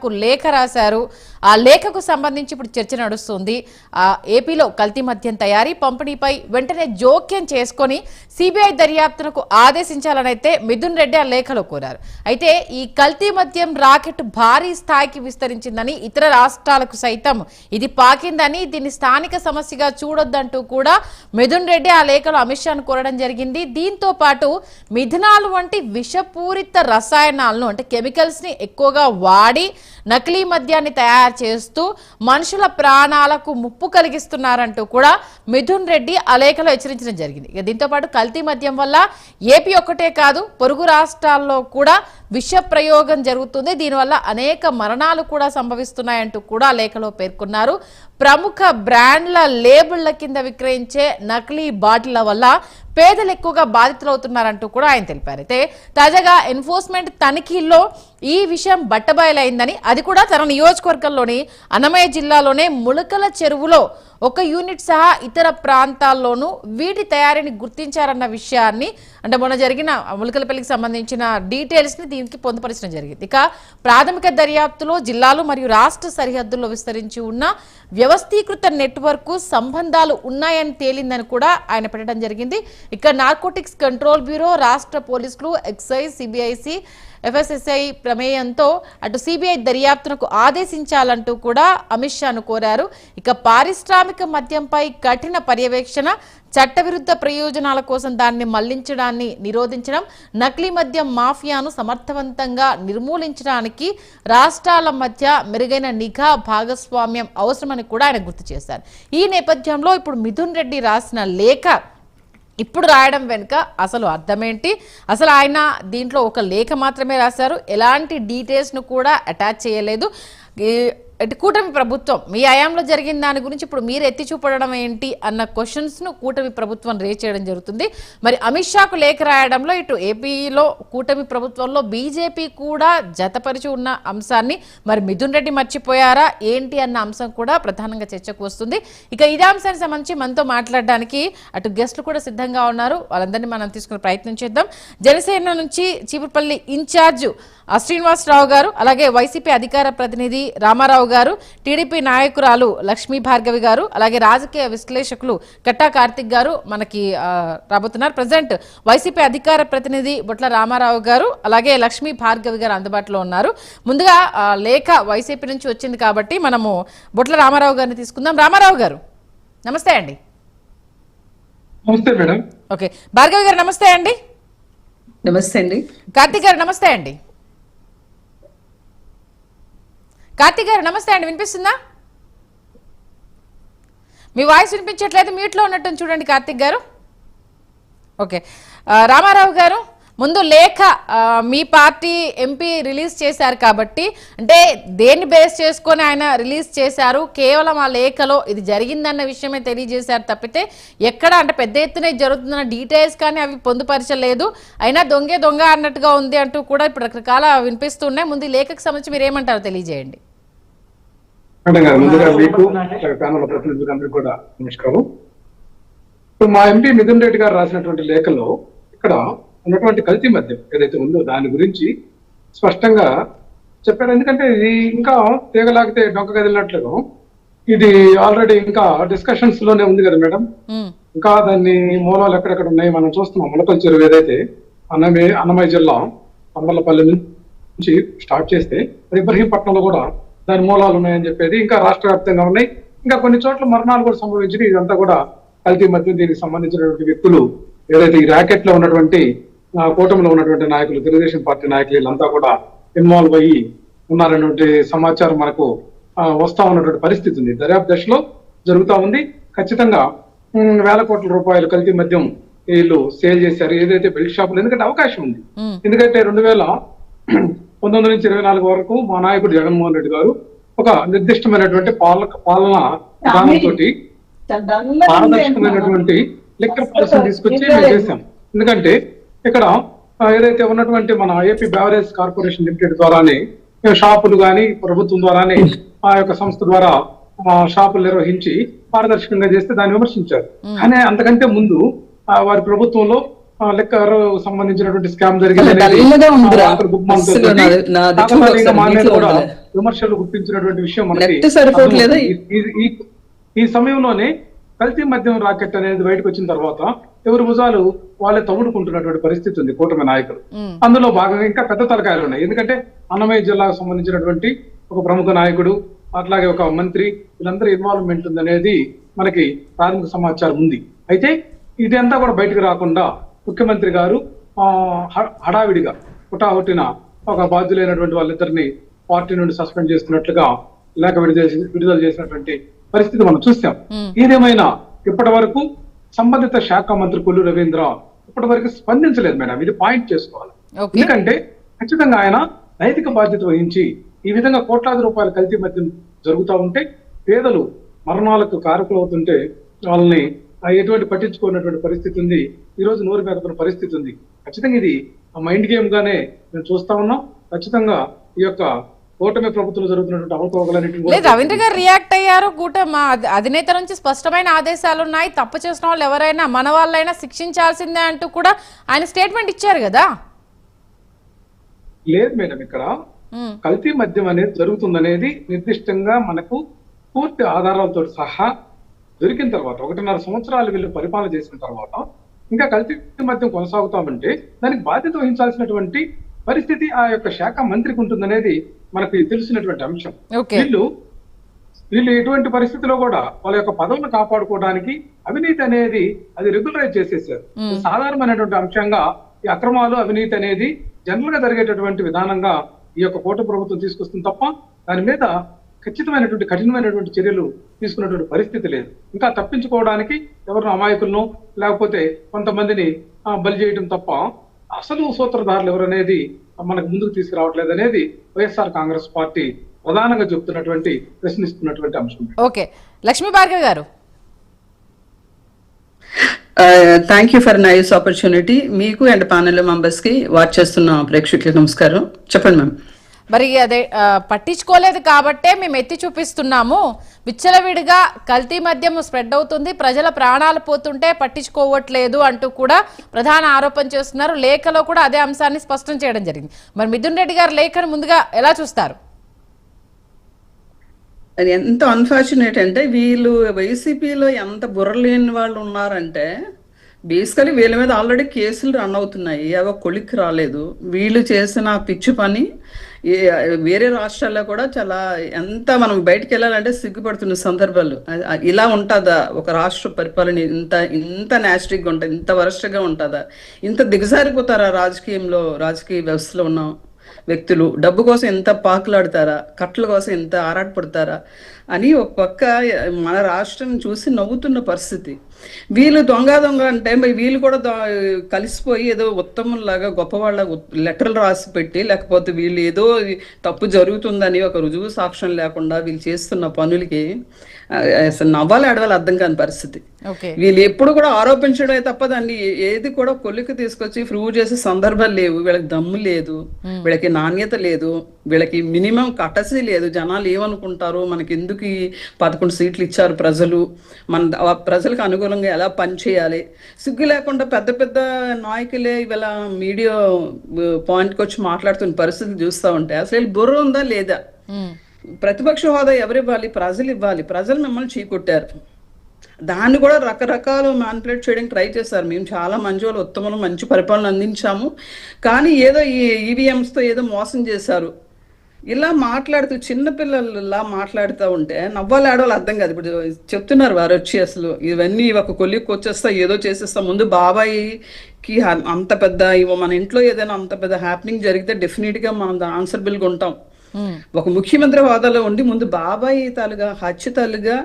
షాకు లేఖ రాశారు. ఆ లేఖకు సంబంధించి ఇప్పుడు చర్చ నడుస్తుంది. ఏపీలో కల్తీ మద్యం తయారీ పంపిణీపై వెంటనే జోక్యం చేసుకొని సిబిఐ దర్యాప్తునకు ఆదేశించాలని అయితే మిథున్ రెడ్డి ఆ లేఖలో కోరారు. అయితే ఈ కల్తీ మద్యం రాకెట్ భారీ స్థాయికి విస్తరించిందని, ఇతర రాష్ట్రాలకు సైతం ఇది పాకిందని, దీన్ని స్థానిక సమస్యగా చూడొద్దంటూ కూడా మిథున్ రెడ్డి ఆ లేఖలో అమిత్ షాను కోరడం జరిగింది. దీంతో పాటు మిథనాల్ వంటి విషపూరిత రసాయనాలను అంటే కెమికల్స్ ని ఎక్కువగా వాడి నకిలీ మద్యాన్ని తయారు చేస్తూ మనుషుల ప్రాణాలకు ముప్పు కలిగిస్తున్నారంటూ కూడా మిథున్ రెడ్డి ఆ లేఖలో హెచ్చరించడం జరిగింది. దీంతో పాటు కల్తీ మద్యం వల్ల ఏపీ ఒక్కటే కాదు పొరుగు రాష్ట్రాల్లో కూడా విష ప్రయోగం జరుగుతుంది, దీనివల్ల అనేక మరణాలు కూడా సంభవిస్తున్నాయంటూ కూడా లేఖలో పేర్కొన్నారు. ప్రముఖ బ్రాండ్ల లేబుళ్ల కింద విక్రయించే నకిలీ బాటిళ్ల వల్ల పేదలు ఎక్కువగా బాధితులవుతున్నారంటూ కూడా ఆయన తెలిపారు. అయితే తాజాగా ఎన్ఫోర్స్మెంట్ తనిఖీల్లో ఈ విషయం బట్టబయలైందని, అది కూడా తన నియోజకవర్గంలోని అన్నమయ్య జిల్లాలోనే ములకల చెరువులో ఒక యూనిట్ సహా ఇతర ప్రాంతాల్లోనూ వీటి తయారీని గుర్తించారన్న విషయాన్ని, అంటే మొన్న జరిగిన ములకలపల్లికి సంబంధించిన డీటెయిల్స్ ని దీనికి పొందుపరచడం జరిగింది. ఇక ప్రాథమిక దర్యాప్తులో జిల్లాలు మరియు రాష్ట్ర సరిహద్దుల్లో విస్తరించి ఉన్న వ్యవస్థీకృత నెట్వర్క్ సంబంధాలు ఉన్నాయని తేలిందని కూడా ఆయన పెట్టడం జరిగింది. ఇక నార్కోటిక్స్ కంట్రోల్ బ్యూరో, రాష్ట్ర పోలీసులు, ఎక్సైజ్, సిబిఐసి, ఎఫ్ఎస్ఎస్ఐ ప్రమేయంతో అటు సిబిఐ దర్యాప్తునకు ఆదేశించాలంటూ కూడా అమిత్ షాను కోరారు. ఇక పారిశ్రామిక మద్యంపై కఠిన పర్యవేక్షణ, చట్టవిరుద్ధ ప్రయోజనాల కోసం దాన్ని మళ్లించడాన్ని నిరోధించడం, నకిలీ మద్యం మాఫియాను సమర్థవంతంగా నిర్మూలించడానికి రాష్ట్రాల మధ్య మెరుగైన నిఘా భాగస్వామ్యం అవసరమని కూడా ఆయన గుర్తు చేశారు. ఈ నేపథ్యంలో ఇప్పుడు మిథున్ రెడ్డి రాసిన లేఖ ఇప్పుడు రాయడం వెనుక అసలు అర్థమేంటి, అసలు ఆయన దీంట్లో ఒక లేఖ మాత్రమే రాశారు, ఎలాంటి డీటెయిల్స్ను కూడా అటాచ్ చేయలేదు. కూటమి ప్రభుత్వం మీ హయాంలో జరిగిన దాని గురించి ఇప్పుడు మీరు ఎత్తి చూపడం ఏంటి అన్న క్వశ్చన్స్ను కూటమి ప్రభుత్వం రేజ్ చేయడం జరుగుతుంది. మరి అమిత్ షాకు లేఖ రాయడంలో ఇటు ఏపీలో కూటమి ప్రభుత్వంలో బీజేపీ కూడా జతపరిచి ఉన్న అంశాన్ని మరి మిథున్ రెడ్డి మర్చిపోయారా ఏంటి అన్న అంశం కూడా ప్రధానంగా చర్చకు వస్తుంది. ఇక ఇదే అంశానికి సంబంధించి మనతో మాట్లాడడానికి అటు గెస్టులు కూడా సిద్ధంగా ఉన్నారు, వాళ్ళందరినీ మనం తీసుకునే ప్రయత్నం చేద్దాం. జనసేన నుంచి చీపురుపల్లి ఇన్ఛార్జ్ శ్రీనివాసరావు గారు, అలాగే వైసీపీ అధికార ప్రతినిధి రామారావు గారు, టీడీపీ నాయకురాలు లక్ష్మీ భార్గవి గారు, అలాగే రాజకీయ విశ్లేషకులు కట్టా కార్తిక్ గారు మనకి రాబోతున్నారు. ప్రజెంట్ వైసీపీ అధికార ప్రతినిధి బొట్ల రామారావు గారు, అలాగే లక్ష్మీ భార్గవి గారు అందుబాటులో ఉన్నారు. ముందుగా లేఖ వైసీపీ నుంచి వచ్చింది కాబట్టి మనము బొట్ల రామారావు గారిని తీసుకుందాం. రామారావు గారు నమస్తే అండి. నమస్తే మేడం. ఓకే, భార్గవి గారు నమస్తే అండి. నమస్తే అండి. కార్తిక్ గారు నమస్తే అండి. కార్తిక్ గారు నమస్తే అండి, వినిపిస్తుందా? మీ వాయిస్ వినిపించట్లేదు, మ్యూట్లో ఉన్నట్టు చూడండి కార్తిక్ గారు. ఓకే, రామారావు గారు ముందు లేఖ మీ పార్టీ ఎంపీ రిలీజ్ చేశారు కాబట్టి, అంటే దేన్ని బేస్ చేసుకొని ఆయన రిలీజ్ చేశారు? కేవలం ఆ లేఖలో ఇది జరిగిందన్న విషయమే తెలియజేశారు తప్పితే ఎక్కడ అంటే పెద్ద ఎత్తున జరుగుతున్న డీటెయిల్స్ కానీ అవి పొందుపరచలేదు. అయినా దొంగే దొంగ అన్నట్టుగా ఉంది అంటూ కూడా ఇప్పుడు రకరకాల వినిపిస్తున్నాయి. ముందు ఈ లేఖకు సంబంధించి మీరు ఏమంటారో తెలియజేయండి. కూడా నమస్కారం. ఇప్పుడు మా ఎంపీ మిథున్ రెడ్డి గారు రాసినటువంటి లేఖలో ఇక్కడ ఉన్నటువంటి కల్తీ మద్యం ఏదైతే ఉందో దాని గురించి స్పష్టంగా చెప్పారు. ఎందుకంటే ఇది ఇంకా తీగలాగితే డొంక కదిలినట్లుగా ఇది ఆల్రెడీ ఇంకా డిస్కషన్స్ లోనే ఉంది కదా మేడం. ఇంకా దాన్ని మూలాలు ఎక్కడెక్కడ ఉన్నాయి మనం చూస్తున్నాం. ములకల చెరువు ఏదైతే అన్నమయ్య జిల్లా పంబలపల్లి నుంచి స్టార్ట్ చేస్తే ఇబ్రహీంపట్నంలో కూడా దాని మూలాలు ఉన్నాయని చెప్పేది ఇంకా రాష్ట్ర వ్యాప్తంగా ఉన్నాయి. ఇంకా కొన్ని చోట్ల మరణాలు కూడా సంభవించినాయి. ఇదంతా కూడా కల్తీ మద్యం. దీనికి సంబంధించినటువంటి వ్యక్తులు ఏదైతే ఈ ర్యాకెట్ లో ఉన్నటువంటి కూటమిలో ఉన్నటువంటి నాయకులు, తెలుగుదేశం పార్టీ నాయకులు వీళ్ళంతా కూడా ఇన్వాల్వ్ అయ్యి ఉన్నారనేటువంటి సమాచారం మనకు వస్తా ఉన్నటువంటి పరిస్థితి ఉంది. దర్యాప్తు దశలో జరుగుతూ ఉంది. ఖచ్చితంగా వేల కోట్ల రూపాయలు కల్తీ మద్యం వీళ్ళు సేల్ చేశారు ఏదైతే బెల్ట్ షాపులు. ఎందుకంటే అవకాశం ఉంది. ఎందుకంటే 2019 నుంచి 2024 వరకు మా నాయకుడు జగన్మోహన్ రెడ్డి గారు ఒక నిర్దిష్టమైనటువంటి పాలన విధానంతో పారదర్శకమైనటువంటి లిక్కర్ పాలసీని తీసుకొచ్చి మేము చేశాం. ఎందుకంటే ఇక్కడ ఏదైతే ఉన్నటువంటి మన ఏపీ బెవరేజ్ కార్పొరేషన్ లిమిటెడ్ ద్వారానే షాపులు కానీ ప్రభుత్వం ద్వారానే ఆ యొక్క సంస్థ ద్వారా షాపులు నిర్వహించి పారదర్శకంగా చేస్తే దాన్ని విమర్శించారు. కానీ అంతకంటే ముందు వారి ప్రభుత్వంలో లెక్కర్ సంబంధించినటువంటి స్కామ్ జరిగింది డల్గా ఉందిరా. అస్సలు నాది చూడు ఒకసారి నీటిలో కూడా ఉండలే. విమర్శలు గుర్తించినటువంటి విషయం నెట్ మనకి సరిపోవట్లేదా? ఈ సమయంలోనే కల్తీ మద్యం రాకెట్ అనేది బయటకు వచ్చిన తర్వాత ఎవరి భుజాలు వాళ్ళే తగుడుకుంటున్నటువంటి పరిస్థితి ఉంది కూటమి నాయకులు. అందులో భాగంగా ఇంకా పెద్ద తలకాయలు ఉన్నాయి. ఎందుకంటే అన్నమయ్య జిల్లాకు సంబంధించినటువంటి ఒక ప్రముఖ నాయకుడు, అట్లాగే ఒక మంత్రి, వీళ్ళందరూ ఇన్వాల్వ్మెంట్ ఉంది అనేది మనకి ప్రాథమిక సమాచారం ఉంది. అయితే ఇదంతా కూడా బయటకు రాకుండా ముఖ్యమంత్రి గారు హడావిడిగా హుటాహుటిన ఒక బాధ్యులైనటువంటి వాళ్ళిద్దరిని పార్టీ నుండి సస్పెండ్ చేస్తున్నట్లుగా లేఖ విడుదల చేసినటువంటి పరిస్థితి మనం చూసాం. ఏదేమైనా ఇప్పటి వరకు సంబంధిత శాఖ మంత్రి కొల్లు రవీంద్ర ఇప్పటి వరకు స్పందించలేదు మేడం. ఇది పాయింట్ చేసుకోవాలి. ఎందుకంటే ఖచ్చితంగా ఆయన నైతిక బాధ్యత వహించి ఈ విధంగా కోట్లాది రూపాయల కల్తీ మద్యం జరుగుతూ ఉంటే, పేదలు మరణాలకు కారకులు అవుతుంటే వాళ్ళని ఎటువంటి పట్టించుకున్నటువంటి పరిస్థితి ఉంది. ఈ రోజు నోరు మెదపని పరిస్థితి ఉంది. ఖచ్చితంగా ఇది మైండ్ గేమ్ గానే మేము చూస్తా ఉన్నాం. ఖచ్చితంగా ఈ యొక్క కూటమి ప్రభుత్వం జరుగుతున్నటువంటి అవకతవకలన్నింటినీ రవీంద్ర గారు రియాక్ట్ అయ్యారు. కూటమి అధినేత నుంచి స్పష్టమైన ఆదేశాలు ఉన్నాయి, తప్పు చేసిన వాళ్ళు ఎవరైనా మన వాళ్ళైనా శిక్షించాల్సిందే అంటూ కూడా ఆయన స్టేట్మెంట్ ఇచ్చారు కదా. లేదు మేడం, ఇక్కడ కల్తీ మద్యం అనేది జరుగుతుందనేది నిర్దిష్టంగా మనకు పూర్తి ఆధారాలతో సహా దొరికిన తర్వాత 1.5 సంవత్సరాలు వీళ్ళు పరిపాలన చేసిన తర్వాత ఇంకా కల్తీ మద్యం కొనసాగుతామంటే దానికి బాధ్యత వహించాల్సినటువంటి పరిస్థితి ఆ యొక్క శాఖ మంత్రికి ఉంటుందనేది మనకు తెలిసినటువంటి అంశం. వీళ్ళు ఎటువంటి పరిస్థితిలో కూడా వాళ్ళ యొక్క పదవులను కాపాడుకోవడానికి అవినీతి అనేది అది రెగ్యులరైజ్ చేసేసారు. సాధారణమైనటువంటి అంశంగా ఈ అక్రమాలు అవినీతి అనేది జనరల్ గా జరిగేటటువంటి విధానంగా ఈ యొక్క కూటమి ప్రభుత్వం తీసుకొస్తుంది తప్ప దాని మీద ఖచ్చితమైనటువంటి కఠినమైనటువంటి చర్యలు తీసుకున్నటువంటి పరిస్థితి లేదు. ఇంకా తప్పించుకోవడానికి ఎవరిని అమాయకులను లేకపోతే కొంతమందిని బలి చేయడం తప్ప అసలు సూత్రధారులు ఎవరనేది మనకు ముందుకు తీసుకురావట్లేదు అనేది వైఎస్ఆర్ కాంగ్రెస్ పార్టీ ప్రధానంగా చెప్తున్నటువంటి ప్రశ్నిస్తున్నటువంటి అంశం. ఓకే, లక్ష్మీ భార్గవి గారు. Thank you for nice opportunity. మీకు అండ్ ప్యానెల్ మెంబర్స్ కి వాచ్ చేస్తున్న ప్రేక్షకులకు నమస్కారం. చెప్పండి మ్యామ్. మరి అదే పట్టించుకోలేదు కాబట్టే మేము ఎత్తి చూపిస్తున్నాము. విచ్చలవిడిగా కల్తీ మద్యం స్ప్రెడ్ అవుతుంది, ప్రజల ప్రాణాలు పోతుంటే పట్టించుకోవట్లేదు అంటూ కూడా ప్రధాన ఆరోపణ చేస్తున్నారు. లేఖలో కూడా అదే అంశాన్ని స్పష్టం చేయడం జరిగింది. మరి మిథున్ రెడ్డి గారు లేఖను ముందుగా ఎలా చూస్తారు? అది ఎంత అన్ఫార్చునేట్ అంటే వీళ్ళు వైసీపీలో ఎంత బుర్రలేని వాళ్ళు ఉన్నారంటే బేసికలీ వీళ్ళ మీద ఆల్రెడీ కేసులు రన్ అవుతున్నాయి. అవి కొలిక్కి రాలేదు. వీళ్ళు చేసిన పిచ్చి పని వేరే రాష్ట్రాల్లో కూడా చాలా ఎంత మనం బయటకు వెళ్ళాలంటే సిగ్గుపడుతున్న సందర్భాలు. ఇలా ఉంటుందా ఒక రాష్ట్ర పరిపాలన? ఇంత నాస్టిక్గా ఉంటుంది, ఇంత వరస్ట్గా ఉంటుందా? ఇంత దిగజారిపోతారా రాజకీయంలో, రాజకీయ వ్యవస్థలో ఉన్న వ్యక్తులు? డబ్బు కోసం ఎంత పాకులాడతారా, కట్ల కోసం ఎంత ఆరాటపడతారా అని ఒక పక్క మన రాష్ట్రం చూసి నవ్వుతున్న పరిస్థితి. వీళ్ళు దొంగ అంటే వీళ్ళు కూడా కలిసిపోయి ఏదో ఉత్తమంలాగా గొప్పవాళ్ళ లెటర్లు రాసి పెట్టి, లేకపోతే వీళ్ళు ఏదో తప్పు జరుగుతుందని ఒక రుజువు సాక్ష్యం లేకుండా వీళ్ళు చేస్తున్న పనులకి అసలు నవ్వాలి అడవాలి అర్థం కాని పరిస్థితి. వీళ్ళు ఎప్పుడు కూడా ఆరోపించడమే తప్ప దాన్ని ఏది కూడా కొలికి తీసుకొచ్చి ప్రూవ్ చేసే సందర్భాలు లేవు. వీళ్ళకి దమ్ము లేదు, వీళ్ళకి నాణ్యత లేదు, వీళ్ళకి మినిమం కటసి లేదు. జనాలు ఏమనుకుంటారు, మనకి ఎందుకు 11 సీట్లు ఇచ్చారు ప్రజలు, మన ప్రజలకు అనుకూలంగా ఎలా పనిచేయాలి, సిగ్గు లేకుండా పెద్ద పెద్ద నాయకులే ఇవాళ మీడియా పాయింట్కి వచ్చి మాట్లాడుతున్న పరిస్థితులు చూస్తూ ఉంటే అసలు బుర్ర ఉందా లేదా? ప్రతిపక్ష హోదా ఎవరు ఇవ్వాలి? ప్రజలు ఇవ్వాలి. ప్రజలు మిమ్మల్ని చీకొట్టారు. దాన్ని కూడా రకరకాల మ్యానిపులేట్ చేయడానికి ట్రై చేశారు. మేము చాలా మంచి వాళ్ళు, ఉత్తమలు, మంచి పరిపాలన అందించాము, కానీ ఏదో ఈ ఈవీఎంస్తో ఏదో మోసం చేశారు. ఇలా మాట్లాడుతూ చిన్నపిల్లలా మాట్లాడుతూ ఉంటే నవ్వాలి ఆడవాళ్ళు అర్థం కాదు. ఇప్పుడు చెప్తున్నారు వారు వచ్చి అసలు ఇవన్నీ ఒక కొలిక్కి వచ్చేస్తా ఏదో చేసేస్తా. ముందు బాబాయికి అంత పెద్ద మన ఇంట్లో ఏదైనా అంత పెద్ద హ్యాపెనింగ్ జరిగితే డెఫినెట్గా మనం ఆన్సరబుల్గా ఉంటాం. ఒక ముఖ్యమంత్రి హోదాలో ఉండి ముందు బాబాయి తాలుగా హత్యతాలుగా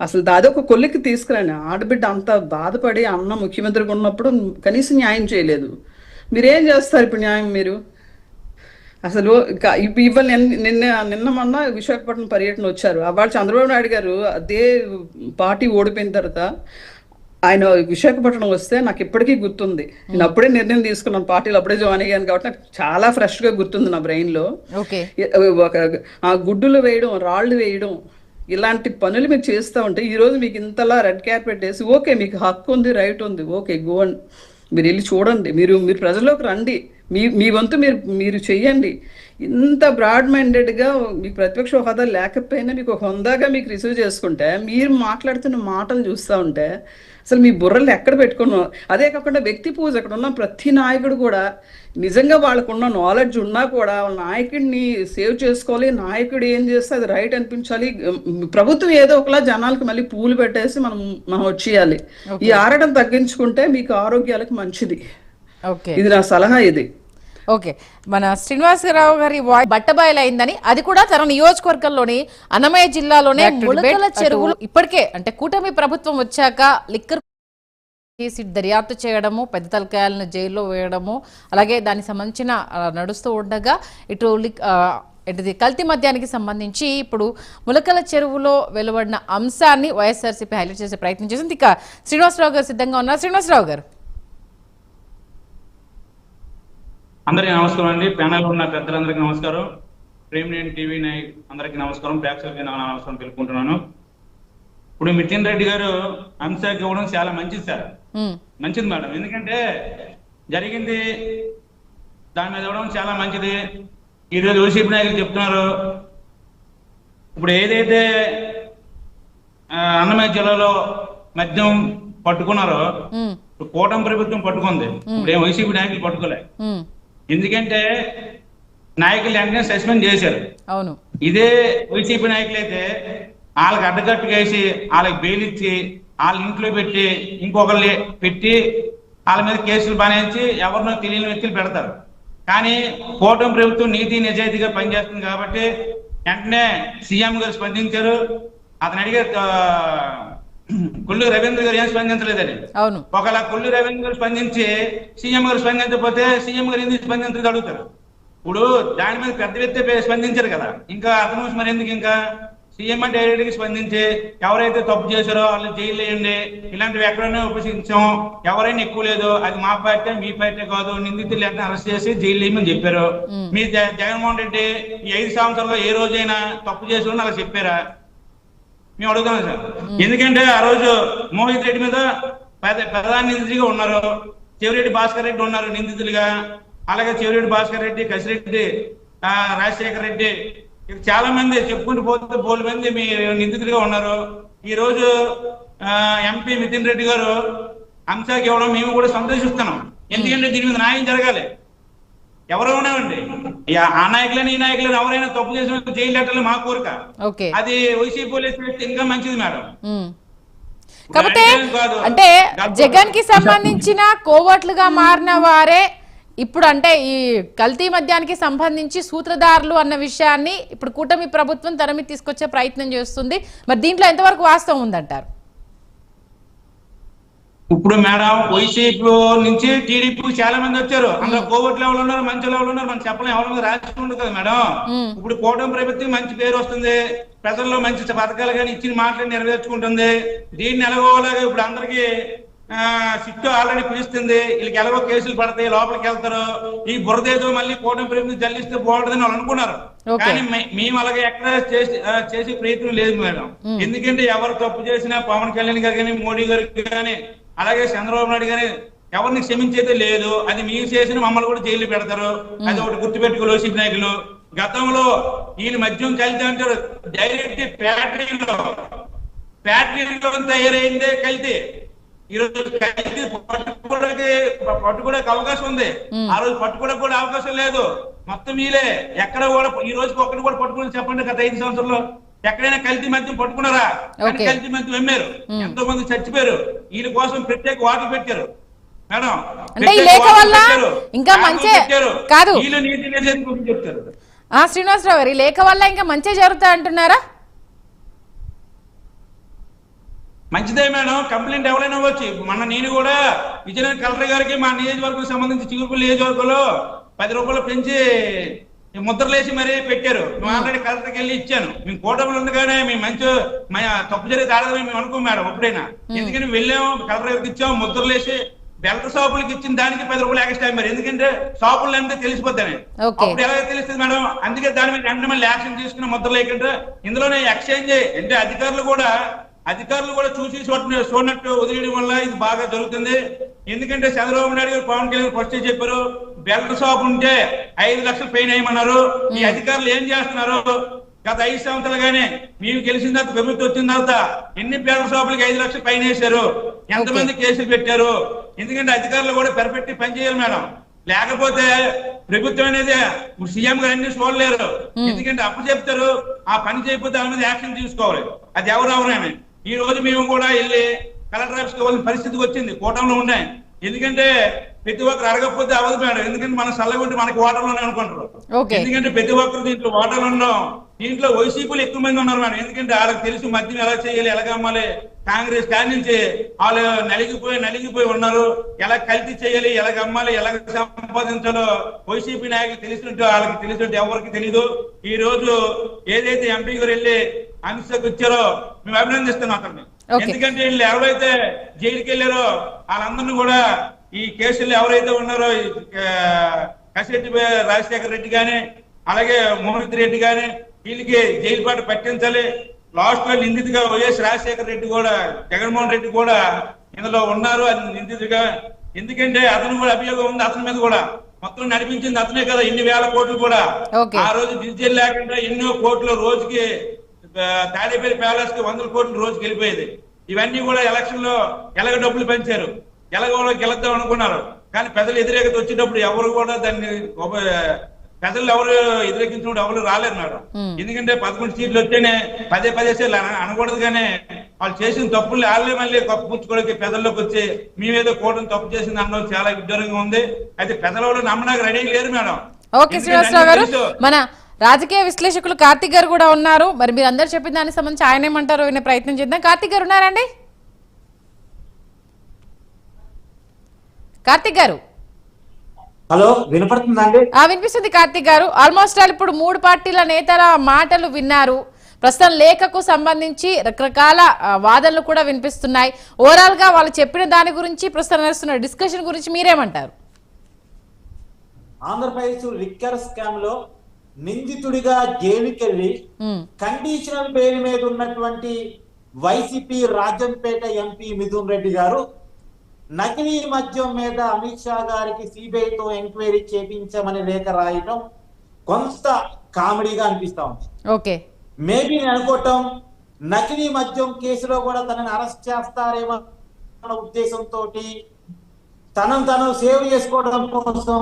అసలు దాదాపు కొలిక్కి తీసుకురాని ఆడబిడ్డ అంత బాధపడి అన్న ముఖ్యమంత్రిగా ఉన్నప్పుడు కనీసం న్యాయం చేయలేదు. మీరేం చేస్తారు ఇప్పుడు న్యాయం? మీరు అసలు ఇవాళ నిన్న మొన్న విశాఖపట్నం పర్యటన వచ్చారు. వాళ్ళు చంద్రబాబు నాయుడు గారు అదే పార్టీ ఓడిపోయిన తర్వాత ఆయన విశాఖపట్నం వస్తే నాకు ఇప్పటికీ గుర్తుంది. నేను అప్పుడే నిర్ణయం తీసుకున్నాను, పార్టీలో అప్పుడే జాయిన్ అయ్యాను కాబట్టి నాకు చాలా ఫ్రెష్గా గుర్తుంది నా బ్రెయిన్లో. ఒక గుడ్డులు వేయడం, రాళ్ళు వేయడం, ఇలాంటి పనులు మీరు చేస్తూ ఉంటే ఈరోజు మీకు ఇంతలా రెడ్ క్యాప్ పెట్టేసి ఓకే మీకు హక్కు ఉంది, రైట్ ఉంది, ఓకే గో అండ్ మీరు వెళ్ళి చూడండి, మీరు ప్రజల్లోకి రండి, మీ వంతు మీరు చెయ్యండి. ఇంత బ్రాడ్ మైండెడ్గా మీకు ప్రతిపక్ష హోదా లేకపోయినా మీకు ఒక హోదాగా మీకు రిసీవ్ చేసుకుంటే, మీరు మాట్లాడుతున్న మాటలు చూస్తూ ఉంటే అసలు మీ బుర్రలు ఎక్కడ పెట్టుకున్నాం. అదే కాకుండా వ్యక్తి పూజ, అక్కడ ఉన్న ప్రతి నాయకుడు కూడా నిజంగా వాళ్ళకున్న నాలెడ్జ్ ఉన్నా కూడా వాళ్ళ నాయకుడిని సేవ్ చేసుకోవాలి, నాయకుడు ఏం చేస్తే అది రైట్ అనిపించాలి. ప్రభుత్వం ఏదో ఒకలా జనాలకు మళ్ళీ పూలు పెట్టేసి మనం వచ్చేయాలి. ఈ ఆరడం తగ్గించుకుంటే మీకు ఆరోగ్యాలకు మంచిది. ఇది నా సలహా. ఇది ఓకే. మన శ్రీనివాసరావు గారి బట్టబయలైందని, అది కూడా తన నియోజకవర్గంలోని అన్నమయ్య జిల్లాలోనే ములకల చెరువులు ఇప్పటికే అంటే కూటమి ప్రభుత్వం వచ్చాక లిక్కర్ దర్యాప్తు చేయడము, పెద్ద తలకాయలను జైల్లో వేయడము, అలాగే దానికి సంబంధించిన నడుస్తూ ఉండగా ఇటు కల్తీ మద్యానికి సంబంధించి ఇప్పుడు ములకల చెరువులో వెలువడిన అంశాన్ని వైఎస్ఆర్సీపీ హైలైట్ చేసే ప్రయత్నం చేసింది. ఇక శ్రీనివాసరావు గారు సిద్ధంగా ఉన్నారు. శ్రీనివాసరావు గారు, అందరికీ నమస్కారం అండి. ప్యానల్ ఉన్న పెద్దలందరికీ నమస్కారం. ప్రేమినేని టీవీ అందరికీ నమస్కారం. ప్రేక్షకులకి నమస్కారం తెలుపుకుంటున్నాను. ఇప్పుడు మితిన్ రెడ్డి గారు అంశానికి ఇవ్వడం చాలా మంచిది సార్, మంచిది మేడం. ఎందుకంటే జరిగింది దాని మీద ఇవ్వడం చాలా మంచిది. ఈరోజు వైసీపీ నాయకులు చెప్తున్నారు, ఇప్పుడు ఏదైతే అన్నమయ్య జిల్లాలో మద్యం పట్టుకున్నారో కూటమి ప్రభుత్వం పట్టుకుంది, ఇప్పుడు ఏం వైసీపీ నాయకులు పట్టుకోలే. ఎందుకంటే నాయకులు వెంటనే సస్పెండ్ చేశారు. అవును, ఇదే వైసీపీ నాయకులు అయితే వాళ్ళకి అడ్డకట్టుగా వేసి వాళ్ళకి బెయిల్ ఇచ్చి వాళ్ళ ఇంట్లో పెట్టి ఇంకొకరిని పెట్టి వాళ్ళ మీద కేసులు బానేసి ఎవరినో తెలియని వ్యక్తులు పెడతారు. కానీ కూటమి ప్రభుత్వం నీతి నిజాయితీగా పనిచేస్తుంది కాబట్టి వెంటనే సీఎం గారు స్పందించారు. అతను అడిగే కొల్లు రవీంద్ర గారు ఏం స్పందించలేదని. ఒకవేళ కొల్లు రవీంద్ర గారు స్పందించి సీఎం గారు స్పందించకపోతే సీఎం గారు ఎందుకు స్పందించలేదు అడుగుతారు. ఇప్పుడు దాని మీద పెద్ద వ్యక్తి స్పందించారు కదా, ఇంకా అతను మరి ఎందుకు ఇంకా సీఎం డైరెక్ట్ గా స్పందించి ఎవరైతే తప్పు చేశారో వాళ్ళు జైలు వేయండి, ఇలాంటివి ఎక్కడైనా ఉపయోగించాం, ఎవరైనా ఎక్కువ లేదు, అది మా పార్టీ మీ పార్టీ కాదు, నిందితులు ఎక్కడ అరెస్ట్ చేసి జైలు వేయమని చెప్పారు. మీ జగన్మోహన్ రెడ్డి ఈ 5 సంవత్సరాల్లో ఏ రోజైనా తప్పు చేసి అలా చెప్పారా? మేము అడుగుతాం సార్. ఎందుకంటే ఆ రోజు మోహిత్ రెడ్డి మీద ప్రధాన నిందితుడిగా ఉన్నారు, చెవిరెడ్డి భాస్కర్ రెడ్డి ఉన్నారు నిందితులుగా, అలాగే చెవిరెడ్డి భాస్కర్ రెడ్డి, కసిరెడ్డి, రాజశేఖర్ రెడ్డి, చాలా మంది చెప్పుకుంటూ పోతే బోలు మంది మీ నిందితులుగా ఉన్నారు. ఈ రోజు ఎంపీ మితిన్ రెడ్డి గారు అంశాకి ఇవ్వడం మేము కూడా సంతోషిస్తున్నాం. ఎందుకంటే దీని మీద న్యాయం జరగాలి. ఎవరు ఉన్నామండి, ఆ నాయకులని ఈ నాయకులని ఎవరైనా తప్పు చేసిన జైలు లెటర్లు మా కోరిక. అది వైసీపీ పోలీసు ఇంకా మంచిది మేడం. కాబట్టి అంటే జగన్ కి సంబంధించిన కోవట్లుగా మారిన వారే ఇప్పుడు అంటే ఈ కల్తీ మద్యానికి సంబంధించి సూత్రధారులు అన్న విషయాన్ని ఇప్పుడు కూటమి ప్రభుత్వం తన మీద తీసుకొచ్చే ప్రయత్నం చేస్తుంది. మరి దీంట్లో ఎంతవరకు వాస్తవం ఉందంటారు? ఇప్పుడు మేడం వైసీపీ నుంచి టీడీపీ చాలా మంది వచ్చారు. అందులో కోవట్లు ఎవరు ఉన్నారు, మంచి ఎవరు ఉన్నారు మనం చెప్పలేం, ఎవరి రాష్ట్రం ఉండదు కదా మేడం. ఇప్పుడు కూటమి ప్రభుత్వం మంచి పేరు వస్తుంది, ప్రజల్లో మంచి పథకాలు కానీ ఇచ్చిన మాటలు నెరవేర్చుకుంటుంది. దీన్ని ఎలాగోలాగా ఇప్పుడు అందరికి సిట్టు ఆల్రెడీ పిలుస్తుంది, వీళ్ళకి ఎలాగో కేసులు పడతాయి, లోపలికి వెళ్తారు, ఈ బురదేదో మళ్ళీ కూటమి ప్రభుత్వం జల్లిస్తే బాగుంటుందని వాళ్ళు అనుకున్నారు. కానీ మేము అలాగే ఎక్కడ చేసే ప్రయత్నం లేదు మేడం. ఎందుకంటే ఎవరు తప్పు చేసినా పవన్ కళ్యాణ్ గారు కానీ, మోడీ గారికి కానీ, అలాగే చంద్రబాబు నాయుడు గానీ ఎవరిని క్షమించేదే లేదు. అది మీరు చేసిన మమ్మల్ని కూడా జైలు పెడతారు. అది ఒకటి గుర్తుపెట్టుకో వైసీపీ నాయకులు. గతంలో వీళ్ళు మద్యం కల్తీ అంటారు, డైరెక్ట్ ఫ్యాక్టరీలో తయారైందే కల్తీ. ఈ రోజు కల్తీ పట్టుకోవడానికి అవకాశం ఉంది, ఆ రోజు పట్టుకోవడానికి కూడా అవకాశం లేదు. మొత్తం వీలే. ఎక్కడ కూడా ఈ రోజుకి ఒక్కటి కూడా పట్టుకుని చెప్పండి గత 5 సంవత్సరాల్లో ఎక్కడైనా కల్తీ మద్యం పట్టుకున్నారా? కల్తీ మద్యం అమ్మారు, ఎంతో మంది చచ్చిపోయారు. వీళ్ళ కోసం ప్రత్యేక వాటర్ పెట్టారు మేడం. ఇంకా మంచి కాదు శ్రీనివాసరావు గారు, ఈ లేఖ వల్ల ఇంకా మంచి జరుగుతాయి అంటున్నారా? మంచిదే మేడం, కంప్లైంట్ ఎవరైనా ఇవ్వచ్చు. నేను కూడా విజయనగరం కలెక్టర్ గారికి మా నియోజకవర్గం సంబంధించి చిగురుపల్లి నియోజకవర్గంలో 10 రూపాయలు పెంచి ముద్రలేసి మరీ పెట్టారు. మేము ఆల్రెడీ కలెక్టర్కి వెళ్ళి ఇచ్చాను. మేము కూటమిలో ఉండగానే మేము మంచి తప్పు జరిగితే ఆడదని మేము అనుకోం మేడం ఎప్పుడైనా. ఎందుకంటే వెళ్ళాము, కలెక్టర్ గారికి ఇచ్చాము, ముద్రలేసి బెల్ట్ షాపులకి ఇచ్చిన దానికి 10 రూపాయలు ఎక్స్ట్రా మరి. ఎందుకంటే షాపులు అంటే తెలిసిపోతాయి, అప్పుడు ఎలా తెలుస్తుంది మేడం. అందుకే దాని మీద వెంటనే మళ్ళీ యాక్షన్ తీసుకున్న ముద్ర లేకుండా ఇందులోనే ఎక్స్చేంజ్ అంటే అధికారులు కూడా అధికారులు కూడా చూసి చూడనట్టు వదిలేయడం వల్ల ఇది బాగా జరుగుతుంది. ఎందుకంటే చంద్రబాబు నాయుడు గారు, పవన్ కళ్యాణ్ ఫస్ట్ చెప్పారు బెల్ట్ షాప్ ఉంటే 5 లక్షలు ఫైన్ వేయమన్నారు. ఈ అధికారులు ఏం చేస్తున్నారు? గత 5 సంవత్సరాలుగానే మేము గెలిచిన తర్వాత, ప్రభుత్వం వచ్చిన తర్వాత ఎన్ని బెల్ట్ షాపులకి 5 లక్షలు ఫైన్ వేశారు, ఎంతమంది కేసులు పెట్టారు? ఎందుకంటే అధికారులు కూడా పెరపెట్టి పని చేయాలి మేడం. లేకపోతే ప్రభుత్వం అనేది సీఎం గారు అన్ని చూడలేరు. ఎందుకంటే అప్పు చెప్తారు, ఆ పని చేయకపోతే దాని మీద యాక్షన్ తీసుకోవాలి. అది ఎవరెవరైనా. ఈ రోజు మేము కూడా వెళ్ళి కలెక్టర్ ఆఫీస్కి వెళ్ళిన పరిస్థితికి వచ్చింది. కూటమిలో ఉన్నాయి. ఎందుకంటే ప్రతి ఒక్కరు అడగకపోతే అవదు మేడం. ఎందుకంటే మన సల్లగుంటే మనకి ఓటర్లోనే అనుకుంటారు. ఎందుకంటే ప్రతి ఒక్కరు దీంట్లో ఓటర్లు ఉండడం. దీంట్లో వైసీపీలు ఎక్కువ మంది ఉన్నారు మేడం. ఎందుకంటే వాళ్ళకి తెలిసి మద్యం ఎలా చేయాలి, ఎలాగ అమ్మాలి. కాంగ్రెస్ కాడి నుంచి వాళ్ళు నలిగిపోయి ఉన్నారు. ఎలా కల్తీ చేయాలి, ఎలాగ అమ్మాలి, ఎలాగ సంపాదించాలో వైసీపీ నాయకులు తెలిసినట్టు వాళ్ళకి తెలిసినట్టు ఎవరికి తెలీదు. ఈ రోజు ఏదైతే ఎంపీ గారు వెళ్ళి అమిత్ షాకి వచ్చారో మేము అభినందిస్తున్నాం అతన్ని. ఎందుకంటే వీళ్ళు ఎవరైతే జైలుకి వెళ్ళారో వాళ్ళందరినీ కూడా ఈ కేసులు ఎవరైతే ఉన్నారో కసిరెడ్డి రాజశేఖర రెడ్డి గాని, అలాగే మోహిత్ రెడ్డి గాని, వీళ్ళకి జైలు పాటు పట్టించాలి. లాస్ట్ లో నిందితుగా వైఎస్ రాజశేఖర రెడ్డి కూడా, జగన్మోహన్ రెడ్డి కూడా ఇందులో ఉన్నారు. అది నిందితుడిగా. ఎందుకంటే అతను కూడా అభియోగం ఉంది అతని మీద కూడా. మొత్తం నడిపించింది అతనే కదా. ఇన్ని వేల కోట్లు కూడా ఆ రోజు డిజిటల్ లేకుండా ఎన్నో కోట్లు రోజుకి తాడేపల్లి ప్యాలెస్ కి 100 కోట్లు రోజుకి వెళ్ళిపోయేది. ఇవన్నీ కూడా ఎలక్షన్ లో ఎలాగ డబ్బులు పెంచారు, ఎలాగో గెలుద్దాం అనుకున్నారు. కానీ ప్రజలు వ్యతిరేకత వచ్చేటప్పుడు ఎవరు కూడా దాన్ని ప్రజలు ఎవరు వ్యతిరేకించినప్పుడు ఎవరు రాలేరు మేడం. ఎందుకంటే 11 సీట్లు వచ్చేనే పదే సార్లు అనకూడదు. కానీ వాళ్ళు చేసిన తప్పులు వాళ్ళే మళ్ళీ కప్పుపుచ్చుకోవడానికి ప్రజల్లోకి వచ్చి మేమేదో కూటమి తప్పు చేసింది అన్నది చాలా విడ్డూరంగా ఉంది. అయితే ప్రజలు నమ్మడానికి రెడీ లేరు మేడం. ఓకే శ్రీనివాసరావు గారు, మన రాజకీయ విశ్లేషకులు కార్తిక్ గారు కూడా ఉన్నారు. మరి మీరు అందరు చెప్పిన దానికి సంబంధించి ఆయన ఏమంటారు వినే ప్రయత్నం చేద్దాం. కార్తిక్ గారు ఉన్నారండి? కార్తిక్ గారు హలో, వినపడుతుందండి? వినిపిస్తుంది కార్తిక్ గారు. ఆల్మోస్ట్ ఆల్ ఇప్పుడు 3 పార్టీల నేతల మాటలు విన్నారు. ప్రస్తుతం లేఖకు సంబంధించి రకరకాల వాదనలు కూడా వినిపిస్తున్నాయి. ఓవరాల్ గా వాళ్ళు చెప్పిన దాని గురించి, ప్రస్తుతం నడుస్తున్న డిస్కషన్ గురించి మీరేమంటారు? ఆంధ్రప్రదేశ్ లిక్కర్ స్కామ్ లో నిందితుడిగా జైలుకెళ్లి కండిషనల్ బెయిల్ మీద ఉన్నటువంటి వైసీపీ రాజంపేట ఎంపీ మిథున్ రెడ్డి గారు నకిలీ మద్యం మీద అమిత్ షా గారికి సిబిఐతో ఎంక్వైరీ చేపించమని లేఖ రాయటం కొంత కామెడీగా అనిపిస్తా ఉంది. ఓకే, మేబీ నేను అనుకోవటం నకిలీ మద్యం కేసులో కూడా తనని అరెస్ట్ చేస్తారేమో అన్న ఉద్దేశంతో తను సేవ్ చేసుకోవడం కోసం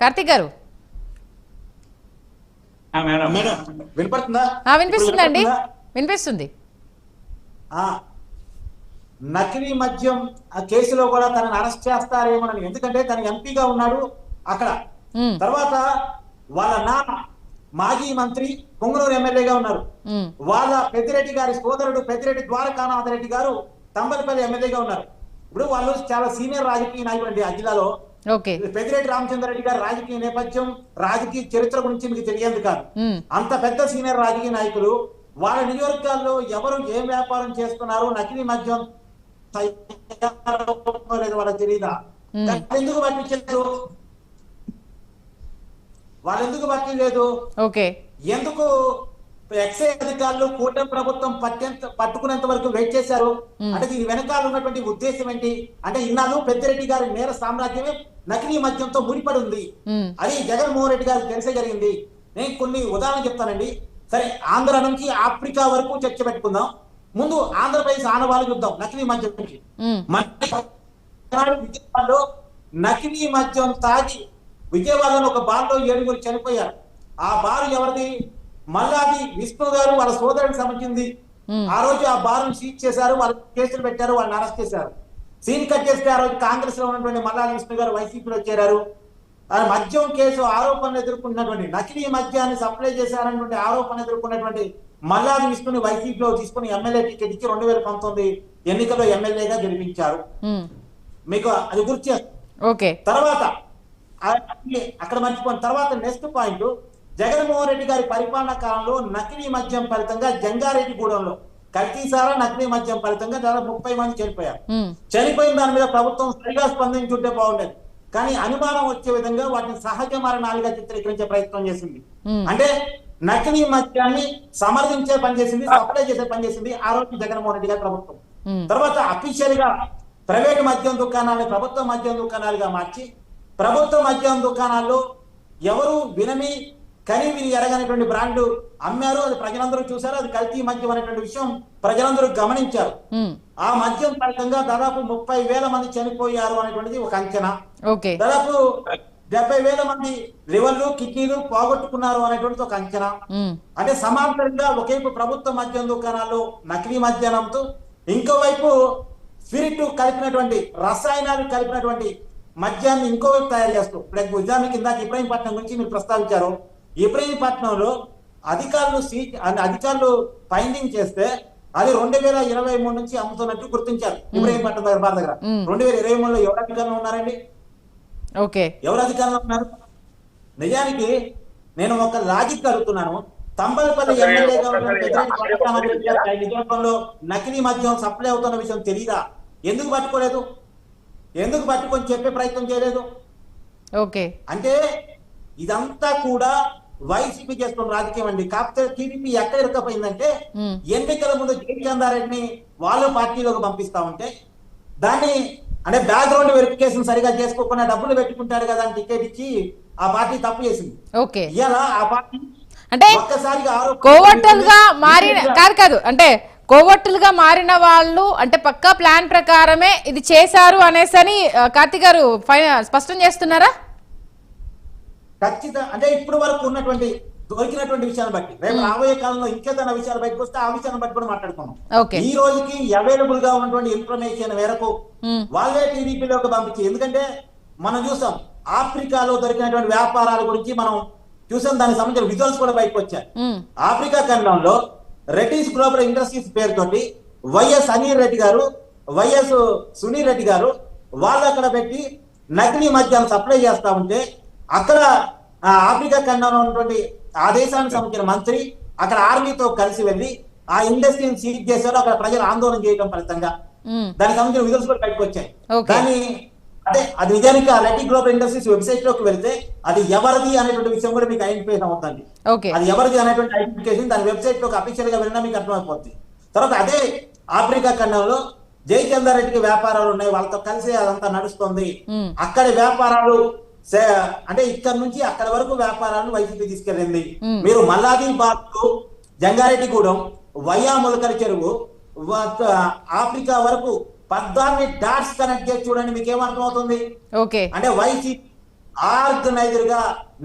కార్తిక్ గారు వినపడుతుందా? వినిపిస్తుందండి, వినిపిస్తుంది. నకిలీ మద్యం ఆ కేసులో కూడా తనని అరెస్ట్ చేస్తారేమోనని. ఎందుకంటే తన ఎంపీగా ఉన్నాడు అక్కడ. తర్వాత వాళ్ళ నాన్న మాజీ మంత్రి పొంగనూరు ఎమ్మెల్యేగా ఉన్నారు. వాళ్ళ పెద్దిరెడ్డి గారి సోదరుడు పెద్దిరెడ్డి ద్వారకానాథ రెడ్డి గారు తంబలపల్లి ఎమ్మెల్యేగా ఉన్నారు. ఇప్పుడు వాళ్ళు చాలా సీనియర్ రాజకీయ నాయకులు అండి ఆ జిల్లాలో. పెద్దిరెడ్డి రామచంద్రరెడ్డి గారి రాజకీయ నేపథ్యం, రాజకీయ చరిత్ర గురించి మీకు తెలియదు కాదు. అంత పెద్ద సీనియర్ రాజకీయ నాయకులు వాళ్ళ నియోజకవర్గాల్లో ఎవరు ఏం వ్యాపారం చేస్తున్నారు, నకిలీ మద్యం లేదు వాళ్ళకి తెలియదా? ఎందుకు పట్టించారు? వాళ్ళు ఎందుకు పట్టలేదు? ఎందుకు ఎక్సైజ్ అధికారులు కూటమి ప్రభుత్వం పట్టుకునేంత వరకు వెయిట్ చేశారు? అంటే దీని వెనకాల ఉన్నటువంటి ఉద్దేశం ఏంటి అంటే, ఇన్నాళ్ళు పెద్దిరెడ్డి గారి నేర సామ్రాజ్యమే నకిలీ మద్యంతో ముడిపడి ఉంది. అది జగన్మోహన్ రెడ్డి గారికి తెలిసే జరిగింది. నేను కొన్ని ఉదాహరణ చెప్తానండి. సరే, ఆంధ్ర నుంచి ఆఫ్రికా వరకు చర్చ పెట్టుకుందాం. ముందు ఆంధ్రప్రదేశ్ ఆనవాళ్ళు చూద్దాం నకిలీ మద్యం నుంచి. విజయవాడలో నకిలీ మద్యం తాగి విజయవాడలో ఒక బార్లో 7 చనిపోయారు. ఆ బారు ఎవరిది? మల్లాది విష్ణు గారు వాళ్ళ సోదరుడికి సంబంధించింది. ఆ రోజు ఆ బారును సీజ్ చేశారు, వాళ్ళ కేసులు పెట్టారు, వాళ్ళని అరెస్ట్ చేశారు. సీన్ కట్ చేస్తే ఆ రోజు కాంగ్రెస్ లో ఉన్నటువంటి మల్లాది విష్ణు గారు వైసీపీలో చేరారు. మద్యం కేసు ఆరోపణలు ఎదుర్కొన్నటువంటి, నకిలీ మద్యాన్ని సప్లై చేశారన్నటువంటి ఆరోపణలు ఎదుర్కొన్నటువంటి మల్లాది విష్ణుని వైసీపీలో తీసుకుని ఎమ్మెల్యే టికెట్ ఇచ్చి 2019 ఎన్నికల్లో ఎమ్మెల్యేగా గెలిపించారు. మీకు అది గుర్తు చేస్తాం. తర్వాత అక్కడ మర్చిపోయిన తర్వాత నెక్స్ట్ పాయింట్, జగన్మోహన్ రెడ్డి గారి పరిపాలనా కాలంలో నకిలీ మద్యం ఫలితంగా జంగారెడ్డిగూడెంలో కల్తీసారా నకిలీ మద్యం ఫలితంగా దాదాపు 30 మంది చనిపోయారు. చనిపోయిన దాని మీద ప్రభుత్వం సరిగా స్పందించుంటే బాగుండేది. కానీ అనుమానం వచ్చే విధంగా వాటిని సహజ మరణాలుగా చిత్రీకరించే ప్రయత్నం చేసింది. అంటే నకిలీ మద్యాన్ని సమర్థించే పనిచేసింది, సప్లై చేసే పనిచేసింది ఆ రోజు జగన్మోహన్ రెడ్డి గారి ప్రభుత్వం. తర్వాత అఫీషియల్ గా ప్రైవేట్ మద్యం దుకాణాలను ప్రభుత్వ మద్యం దుకాణాలుగా మార్చి ప్రభుత్వ మద్యం దుకాణాల్లో ఎవరు వినని కనివిని ఎరగనటువంటి బ్రాండ్ అమ్మారు. అది ప్రజలందరూ చూశారు. అది కల్తీ మద్యం అనేటువంటి విషయం ప్రజలందరూ గమనించారు. ఆ మద్యం ఫలితంగా దాదాపు 30,000 మంది చనిపోయారు అనేటువంటిది ఒక అంచనా. దాదాపు 70,000 మంది లివర్లు కిడ్నీలు పోగొట్టుకున్నారు అనేటువంటిది ఒక అంచనా. అంటే సమాంతరంగా ఒకవైపు ప్రభుత్వ మద్యం దుకాణాల్లో నకిలీ మద్యానంతో, ఇంకోవైపు స్పిరిట్ కలిపినటువంటి రసాయనాలు కలిపినటువంటి మద్యాన్ని ఇంకోవైపు తయారు చేస్తూ, ఇప్పుడు ఉదాహరణకి ఇందాక ఇబ్రహీంపట్నం గురించి మీరు ప్రస్తావించారు. ఇబ్రహీంపట్నంలో అధికారులు ఫైండింగ్ చేస్తే అది 2023 నుంచి అమ్ముతున్నట్టు గుర్తించారు. ఇబ్రహీంపట్నం దగ్గర బార్ దగ్గర 2023లో ఎవరు అధికారంలో ఉన్నారండి? ఎవరు అధికారంలో ఉన్నారు? నిజానికి నేను ఒక లాజిక్ అడుగుతున్నాను. తంబలపల్లి ఎమ్మెల్యేగా నిజాంలో నకిలీ మద్యం సప్లై అవుతున్న విషయం తెలియదా? ఎందుకు పట్టుకోలేదు? ఎందుకు పట్టుకొని చెప్పే ప్రయత్నం చేయలేదు? అంటే ఇదంతా కూడా వైసీపీ చేస్తున్న రాజకీయం అండి. కాకపోతే టీడీపీ ఎక్కడ ఇరకపోయిందంటే ఎన్నికల ముందు జయచంద్రారెడ్డిని వాళ్ళు పార్టీలోకి పంపిస్తా ఉంటే దాన్ని అంటే బ్యాక్గ్రౌండ్ వెరిఫికేషన్ సరిగా చేసుకోకుండా డబ్బులు పెట్టుకుంటారు కదా అని టికెట్ ఇచ్చి ఆ పార్టీ తప్పు చేసింది. ఇలా ఆ పార్టీ అంటే కోవట్టులుగా మారిన కాదు అంటే కోవట్టులుగా మారిన వాళ్ళు అంటే పక్కా ప్లాన్ ప్రకారమే ఇది చేశారు అనేసని కార్తీక్ గారు స్పష్టం చేస్తున్నారా? ఖచ్చితంగా. అంటే ఇప్పుడు వరకు ఉన్నటువంటి దొరికినటువంటి విషయాన్ని బట్టి రేపు రాబోయే కాలంలో ఇంకేదైనా విషయాలు బయటకు వస్తే ఆ విషయాన్ని బట్టి కూడా మాట్లాడుకున్నాం. ఈ రోజుకి అవైలబుల్ గా ఉన్నటువంటి ఇన్ఫర్మేషన్ మేరకు వాళ్ళే టీడీపీలోకి పంపించి, ఎందుకంటే మనం చూసాం ఆఫ్రికాలో దొరికినటువంటి వ్యాపారాల గురించి మనం చూసాం. దానికి సంబంధించిన విజువల్స్ కూడా బయటకు వచ్చాయి. ఆఫ్రికా ఖండంలో రెడ్డిస్ గ్లోబల్ ఇండస్ట్రీస్ పేరుతోటి వైఎస్ అనిల్ రెడ్డి గారు, వైఎస్ సునీల్ రెడ్డి గారు వాళ్ళు అక్కడ పెట్టి నకిలీ మద్యాన్ని సప్లై చేస్తా ఉంటే అక్కడ ఆఫ్రికా ఖండంలో ఉన్నటువంటి ఆ దేశానికి సంబంధించిన మంత్రి అక్కడ ఆర్మీతో కలిసి వెళ్లి ఆ ఇండస్ట్రీని సీజ్ చేశారు. అక్కడ ప్రజలు ఆందోళన చేయడం ఫలితంగా దానికి సంబంధించిన విజువల్స్ కూడా బయటకు వచ్చాయి. కానీ అంటే అది నిజానికి ఆ రెడ్డి గ్లోబల్ ఇండస్ట్రీస్ వెబ్సైట్ లోకి వెళ్తే అది ఎవరిది అనేటువంటి విషయం కూడా మీకు ఐడెంటిఫికేషన్ అవుతుంది. అది ఎవరిది అనేటువంటి ఐడెంటిఫికేషన్ దాని వెబ్సైట్ లోకి అఫీషియల్ గా వెళ్ళినా మీకు అర్థమైపోతుంది. తర్వాత అదే ఆఫ్రికా ఖండంలో జయచంద్రారెడ్డికి వ్యాపారాలు ఉన్నాయి, వాళ్ళతో కలిసి అదంతా నడుస్తుంది. అక్కడి వ్యాపారాలు అంటే ఇక్కడ నుంచి అక్కడ వరకు వ్యాపారాలను వైసీపీ తీసుకెళ్ళింది. మీరు మల్లాదీబాద్, జంగారెడ్డిగూడెం, వయ్యా ములకల చెరువు, ఆఫ్రికా వరకు 14 డాట్స్ కనెక్ట్ చేసి చూడండి, మీకు ఏమర్థం అవుతుంది? అంటే వైసీపీ ఆర్గనైజర్ గా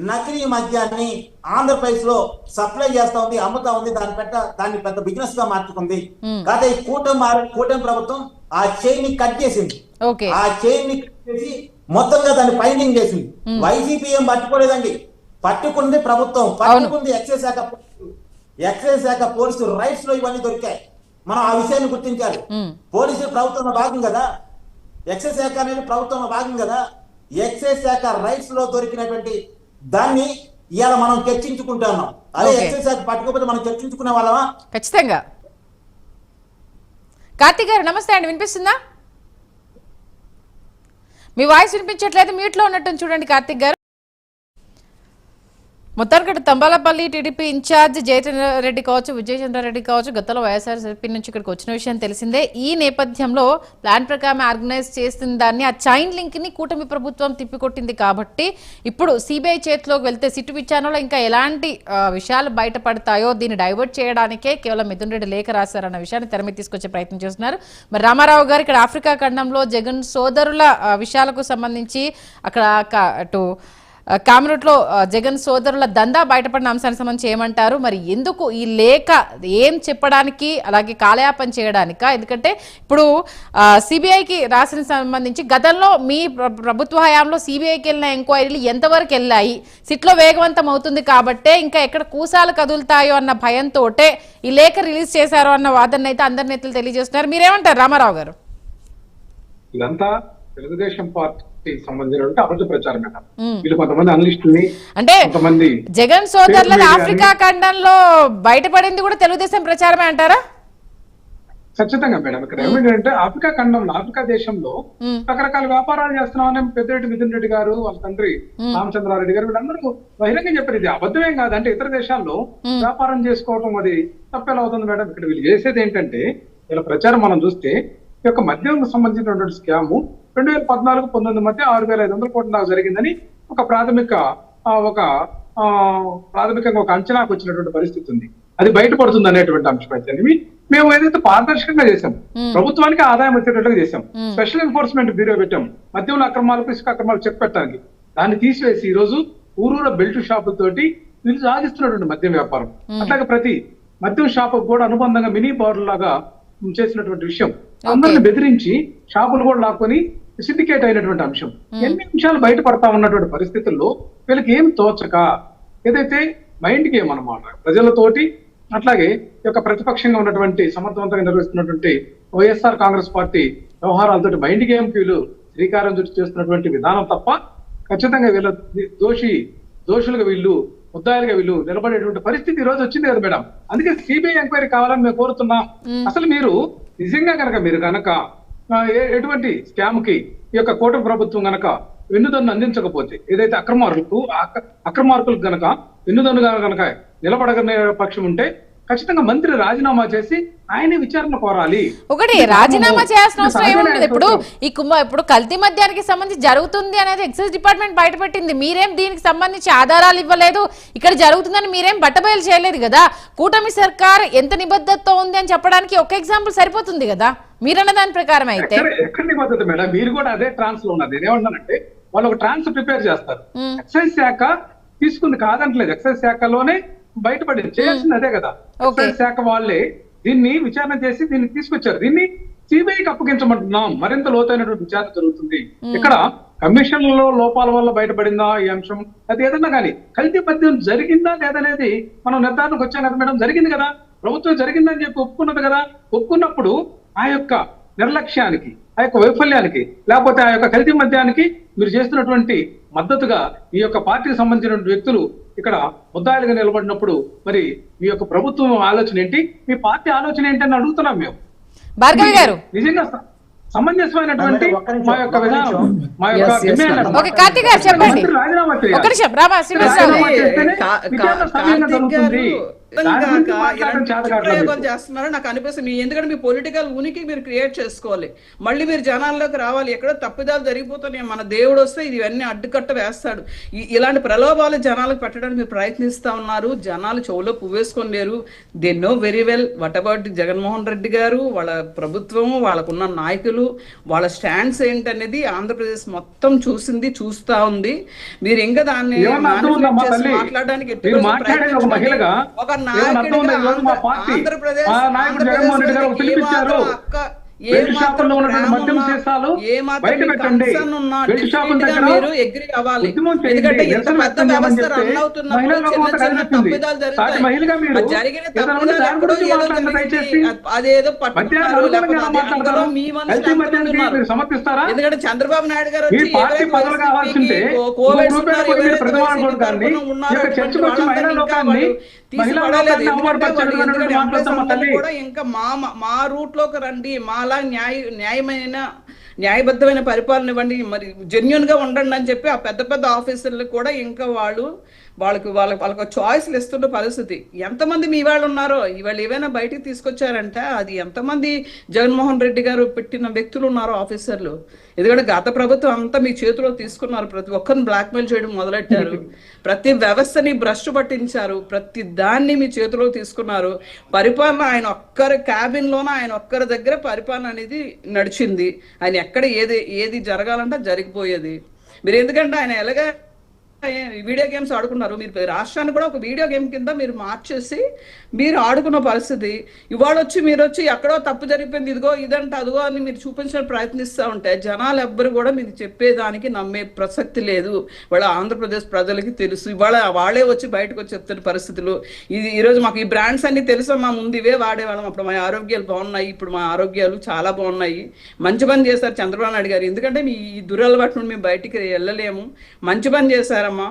నకిలీ మద్యాన్ని ఆంధ్రప్రదేశ్ లో సప్లై చేస్తా ఉంది, అమ్ముతా ఉంది. దాన్ని పెద్ద బిజినెస్ గా మార్చుకుంది. కాకపోతే ఈ కూటమి ప్రభుత్వం ఆ చైన్ ని కట్ చేసింది. ఆ చైన్ ని కట్ చేసి మొత్తంగా దాన్ని ఫైండింగ్ చేసింది. వైసీపీ ఏం పట్టుకోలేదండి, పట్టుకుంది ప్రభుత్వం, పట్టుకుంది ఎక్సైజ్ శాఖ పోలీసు రైట్స్ లో ఇవన్నీ దొరికాయి. మనం ఆ విషయాన్ని గుర్తించాలి. పోలీసులు ప్రభుత్వంలో భాగం కదా, ఎక్సైజ్ శాఖ అనేది ప్రభుత్వంలో భాగం కదా. ఎక్సైజ్ శాఖ రైట్స్ లో దొరికినటువంటి దాన్ని ఇవాళ మనం చర్చించుకుంటున్నాం. అదే ఎక్సైజ్ శాఖ పట్టుకోకపోతే మనం చర్చించుకునే వాళ్ళమా? ఖచ్చితంగా. కార్తీక్ గారు నమస్తే అండి, వినిపిస్తుందా? మీ వాయిస్ వినిపించట్లేదు, మ్యూట్ లో ఉన్నట్టు చూడండి కార్తీక్ గారు. మొత్తానికి తంబాలపల్లి టీడీపీ ఇన్ఛార్జ్ జయచంద్రారెడ్డి కావచ్చు, విజయచంద్రారెడ్డి కావచ్చు, గతంలో వైఎస్ఆర్సీపీ నుంచి ఇక్కడికి వచ్చిన విషయం తెలిసిందే. ఈ నేపథ్యంలో ప్లాన్ ప్రకారం ఆర్గనైజ్ చేసిన దాన్ని ఆ చైన్ లింక్ ని కూటమి ప్రభుత్వం తిప్పికొట్టింది. కాబట్టి ఇప్పుడు సిబిఐ చేతిలోకి వెళ్తే సిట్టు విచారణలో ఇంకా ఎలాంటి విషయాలు బయటపడతాయో దీన్ని డైవర్ట్ చేయడానికే కేవలం మిథున్ రెడ్డి లేఖ రాశారన్న విషయాన్ని తెర మీద తీసుకొచ్చే ప్రయత్నం చేస్తున్నారు. మరి రామారావు గారు ఇక్కడ ఆఫ్రికా ఖండంలో జగన్ సోదరుల విషయాలకు సంబంధించి అక్కడ అటు కామరూట్లో జగన్ సోదరుల దందా బయటపడిన అంశానికి సంబంధించి ఏమంటారు? మరి ఎందుకు ఈ లేఖ ఏం చెప్పడానికి, అలాగే కాలయాపన చేయడానికా? ఎందుకంటే ఇప్పుడు సిబిఐకి రాసిన సంబంధించి గతంలో మీ ప్రభుత్వ హయాంలో సిబిఐకి వెళ్ళిన ఎంక్వైరీలు ఎంతవరకు వెళ్ళాయి, సిట్లో వేగవంతం అవుతుంది కాబట్టే ఇంకా ఎక్కడ కూసాలు కదులుతాయో అన్న భయంతో ఈ లేఖ రిలీజ్ చేశారు అన్న వాదన అయితే అందరి నేతలు తెలియజేస్తున్నారు. మీరేమంటారు రామారావు గారు? ఇదంతా తెలుగుదేశం పార్టీ సంబంధించిన అబద్ధ ప్రచారమే. వీళ్ళు కొంతమంది అనలిస్టుల్ని అంటే కొంతమంది జగన్ సోదరుల ఆఫ్రికా ఖండంలో బయటపడింది కూడా తెలుగుదేశం ప్రచారమే అంటారా? ఖచ్చితంగా మేడం. ఇక్కడ ఏమిటంటే ఆఫ్రికా ఖండంలో, ఆఫ్రికా దేశంలో రకరకాల వ్యాపారాలు చేస్తున్నామని పెద్దిరెడ్డి మిథున్ రెడ్డి గారు, వాళ్ళ తండ్రి రామచంద్రారెడ్డి గారు వీళ్ళందరూ బహిరంగ చెప్పారు. ఇది అబద్ధమేం కాదు. అంటే ఇతర దేశాల్లో వ్యాపారం చేసుకోవటం అది తప్పెలా అవుతుంది మేడం? ఇక్కడ వీళ్ళు చేసేది ఏంటంటే, వీళ్ళ ప్రచారం మనం చూస్తే ఈ యొక్క మద్యం సంబంధించినటువంటి స్కామ్ 2014-19 మధ్య 6,500 కోట్ల దాకా జరిగిందని ప్రాథమికంగా ఒక అంచనాకు వచ్చినటువంటి పరిస్థితి ఉంది. అది బయటపడుతుంది అనేటువంటి అంశం అయితే మేము ఏదైతే పారదర్శకంగా చేశాం, ప్రభుత్వానికి ఆదాయం వచ్చేటట్టుగా చేశాం, స్పెషల్ ఎన్ఫోర్స్మెంట్ బ్యూరో పెట్టాం, మద్యంలో అక్రమాలకు, ఇసుక అక్రమాలు చెక్ పెట్టడానికి. దాన్ని తీసివేసి ఈ రోజు ఊరూర బెల్ట్ షాపులతోటి వీళ్ళు సాగిస్తున్నటువంటి మద్యం వ్యాపారం. అట్లాగే ప్రతి మద్యం షాపు కూడా అనుబంధంగా మినీ బార్ లాగా చేసినటువంటి విషయం, అందరిని బెదిరించి షాపులు కూడా లాక్కొని సిండికేట్ అయినటువంటి అంశం. ఎన్ని అంశాలు బయటపడతా ఉన్నటువంటి పరిస్థితుల్లో వీళ్ళకి ఏం తోచక ఏదైతే మైండ్ గేమ్ అన్నమాట ప్రజలతోటి, అట్లాగే ఈ యొక్క ప్రతిపక్షంగా ఉన్నటువంటి సమర్థవంతంగా నిర్వహిస్తున్నటువంటి వైఎస్ఆర్ కాంగ్రెస్ పార్టీ వ్యవహారాలతోటి మైండ్ గేమ్ కి వీళ్ళు శ్రీకారం చుట్టి చేస్తున్నటువంటి విధానం తప్ప ఖచ్చితంగా వీళ్ళ దోషులుగా వీళ్ళు, ముద్దాయిలుగా వీళ్ళు నిలబడేటువంటి పరిస్థితి ఈ రోజు వచ్చింది కదా మేడం. అందుకే సిబిఐ ఎంక్వైరీ కావాలని మేము కోరుతున్నాం. అసలు మీరు నిజంగా కనుక ఎటువంటి స్కామ్ కి ఈ యొక్క కూటమి ప్రభుత్వం గనక వెన్నుదన్ను అందించకపోతే, ఏదైతే అక్రమార్కులకు గనక వెన్నుదన్నుగా గనక నిలబడగనే పక్షం ఉంటే ఖచ్చితంగా మంత్రి రాజీనామా చేసి ఆయనే విచారణ కోరాలి. ఒకటి రాజీనామా చేయాల్సిన అవసరం ఏముండదు. ఇప్పుడు కల్తీ మద్యానికి సంబంధించి జరుగుతుంది అనేది ఎక్సైజ్ డిపార్ట్మెంట్ బయటపెట్టింది. మీరేం దీనికి సంబంధించి ఆధారాలు ఇవ్వలేదు, ఇక్కడ జరుగుతుందని మీరేం బట్టబయలు చేయలేదు కదా. కూటమి సర్కార్ ఎంత నిబద్ధతతో ఉంది అని చెప్పడానికి ఒక ఎగ్జాంపుల్ సరిపోతుంది కదా మీరన్న దాని ప్రకారం. అయితే ఎక్కడ నిబద్ధత మేడం? మీరు కూడా అదే ట్రాన్స్ లో ఉన్నది. ఏమన్నానంటే వాళ్ళు ఒక ట్రాన్స్ ప్రిపేర్ చేస్తారు. ఎక్సైజ్ శాఖ తీసుకుంది కాదంటలేదు, ఎక్సైజ్ శాఖలోనే బయటపడింది, చేయాల్సింది అదే కదా. ఎక్సైజ్ శాఖ వాళ్ళే దీన్ని విచారణ చేసి దీన్ని తీసుకొచ్చారు. దీన్ని సిబిఐకి అప్పగించమంటున్నాం. మరింత లోతైనటువంటి విచారణ జరుగుతుంది. ఇక్కడ కమిషన్లలో లోపాల వల్ల బయటపడిందా ఈ అంశం, అది ఏదన్నా కానీ కల్తీ మద్యం జరిగిందా లేదనేది మనం నిర్ధారణకు వచ్చాం కదా మేడం. జరిగింది కదా, ప్రభుత్వం జరిగిందని చెప్పి ఒప్పుకున్నది కదా. ఒప్పుకున్నప్పుడు ఆ యొక్క నిర్లక్ష్యానికి, ఆ యొక్క వైఫల్యానికి, లేకపోతే ఆ యొక్క కల్తీ మద్యానికి మీరు చేస్తున్నటువంటి మద్దతుగా ఈ యొక్క పార్టీకి సంబంధించిన వ్యక్తులు ఇక్కడ ముద్దాయిలుగా నిలబడినప్పుడు మరి మీ యొక్క ప్రభుత్వం ఆలోచన ఏంటి, మీ పార్టీ ఆలోచన ఏంటి అని అడుగుతున్నాం మేము. భార్గవి గారు నిజంగా సమంజసమైనటువంటి మా యొక్క విధానం, మా యొక్క రాజీనామా చేయాలి. చేస్తున్నారు నాకు అనిపిస్తుంది. ఎందుకంటే మీ పొలిటికల్ ఉనికి మీరు క్రియేట్ చేసుకోవాలి, మళ్ళీ మీరు జనాల్లోకి రావాలి. ఎక్కడో తప్పిదాలు జరిగిపోతున్నాయి, మన దేవుడు వస్తే ఇవన్నీ అడ్డుకట్ట వేస్తాడు. ఇలాంటి ప్రలోభాలు జనాలకు పెట్టడానికి మీరు ప్రయత్నిస్తా ఉన్నారు. జనాలు చెవులో పువ్వేసుకొని లేరు. They know very well what about Jaganmohan Reddy గారు, వాళ్ళ ప్రభుత్వం, వాళ్ళకున్న నాయకులు, వాళ్ళ స్టాండ్స్ ఏంటనేది ఆంధ్రప్రదేశ్ మొత్తం చూసింది, చూస్తా ఉంది. మీరు ఇంకా దాన్ని మాట్లాడడానికి ఒక ఆంధ్రప్రదేశ్ మీరు ఎగ్రీ అవ్వాలి. ఎందుకంటే ఇంత పెద్ద వ్యవస్థ రన్ అవుతున్నప్పుడు చిన్న చిన్న తప్పిదాలు జరుగుతాయి. జరిగిన తప్పిదాలు ఎక్కడో అదేదో పట్టుకున్నారు, లేకపోతే మీ మనుషులు. ఎందుకంటే చంద్రబాబు నాయుడు గారు వచ్చి కోవిడ్ కూడా ఇంకా మా రూట్ లోకి రండి, మాలా న్యాయబద్ధమైన పరిపాలన ఇవ్వండి, మరి జెన్యున్ గా ఉండండి అని చెప్పి ఆ పెద్ద పెద్ద ఆఫీసర్లకు కూడా ఇంకా వాళ్ళకు చాయిస్లు ఇస్తున్న పరిస్థితి. ఎంతమంది మీ వాళ్ళు ఉన్నారో ఇవాళ ఏవైనా బయటికి తీసుకొచ్చారంటే అది ఎంతమంది జగన్మోహన్ రెడ్డి గారు పెట్టిన వ్యక్తులు ఉన్నారో ఆఫీసర్లు. ఎందుకంటే గత ప్రభుత్వం అంతా మీ చేతిలో తీసుకున్నారు, ప్రతి ఒక్కరిని బ్లాక్మెయిల్ చేయడం మొదలెట్టారు, ప్రతి వ్యవస్థని భ్రష్టు పట్టించారు, ప్రతి దాన్ని మీ చేతిలో తీసుకున్నారు. పరిపాలన ఆయన ఒక్కరి క్యాబిన్ లోన ఆయన ఒక్కరి దగ్గర పరిపాలన అనేది నడిచింది. ఆయన ఎక్కడ ఏది జరగాలంటే జరిగిపోయేది. మీరు ఎందుకంటే ఆయన ఎలాగా వీడియో గేమ్స్ ఆడుకున్నారు, మీరు రాష్ట్రాన్ని కూడా ఒక వీడియో గేమ్ కింద మీరు మార్చేసి మీరు ఆడుకున్న పరిస్థితి. ఇవాళ మీరు వచ్చి ఎక్కడో తప్పు జరిగిపోయింది, ఇదిగో ఇదంటే అదిగో అని మీరు చూపించడానికి ప్రయత్నిస్తూ ఉంటే జనాలు ఎవ్వరు కూడా మీరు చెప్పేదానికి నమ్మే ప్రసక్తి లేదు. వాళ్ళ ఆంధ్రప్రదేశ్ ప్రజలకి తెలుసు. ఇవాళ వాళ్ళే వచ్చి బయటకు వచ్చి చెప్తున్న పరిస్థితులు. ఈరోజు మాకు ఈ బ్రాండ్స్ అన్ని తెలుసు, మా ముందు ఇవే వాడేవాళ్ళం, అప్పుడు మా ఆరోగ్యాలు బాగున్నాయి, ఇప్పుడు మా ఆరోగ్యాలు చాలా బాగున్నాయి. మంచి పని చేశారు చంద్రబాబు నాయుడు గారు. ఎందుకంటే మీ ఈ దురలవాటు నుండి మేము బయటికి వెళ్ళలేము. మంచి పని చేశారమ్మా.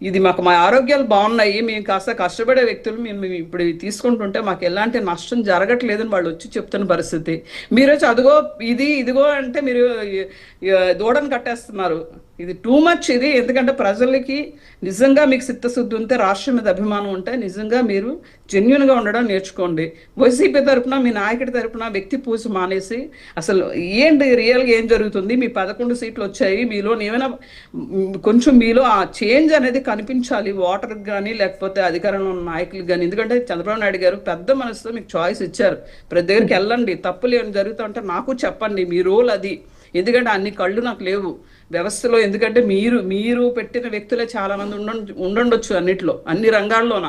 ఇది మా ఆరోగ్యాలు బాగున్నాయి, మేము కాస్త కష్టపడే వ్యక్తులు, మేము ఇప్పుడు ఇవి తీసుకుంటుంటే మాకు ఎలాంటి నష్టం జరగట్లేదని వాళ్ళు వచ్చి చెప్తున్న పరిస్థితి. మీరు వచ్చి అదిగో ఇదిగో అంటే మీరు దూడను కట్టేస్తున్నారు. ఇది టూ మచ్ ఇది. ఎందుకంటే ప్రజలకి నిజంగా మీకు చిత్తశుద్ధి ఉంటే, రాష్ట్రం మీద అభిమానం ఉంటే నిజంగా మీరు జెన్యున్గా ఉండడం నేర్చుకోండి. వైసీపీ తరపున మీ నాయకుడి తరపున వ్యక్తి పూజ మానేసి అసలు ఏంటి రియల్గా ఏం జరుగుతుంది, మీ 11 సీట్లు వచ్చాయి, మీలో ఏమైనా కొంచెం మీలో ఆ చేంజ్ అనేది కనిపించాలి, ఓటర్కి కానీ లేకపోతే అధికారంలో ఉన్న నాయకులకు కానీ. ఎందుకంటే చంద్రబాబు నాయుడు గారు పెద్ద మనసుతో మీకు చాయిస్ ఇచ్చారు, ప్రతి దగ్గరికి వెళ్ళండి, తప్పులు ఏమైనా జరుగుతూ ఉంటే నాకు చెప్పండి, మీ రోల్ అది. ఎందుకంటే అన్ని కళ్ళు నాకు లేవు వ్యవస్థలో. ఎందుకంటే మీరు పెట్టిన వ్యక్తులే చాలా మంది ఉండొచ్చు అన్నిట్లో, అన్ని రంగాల్లోన.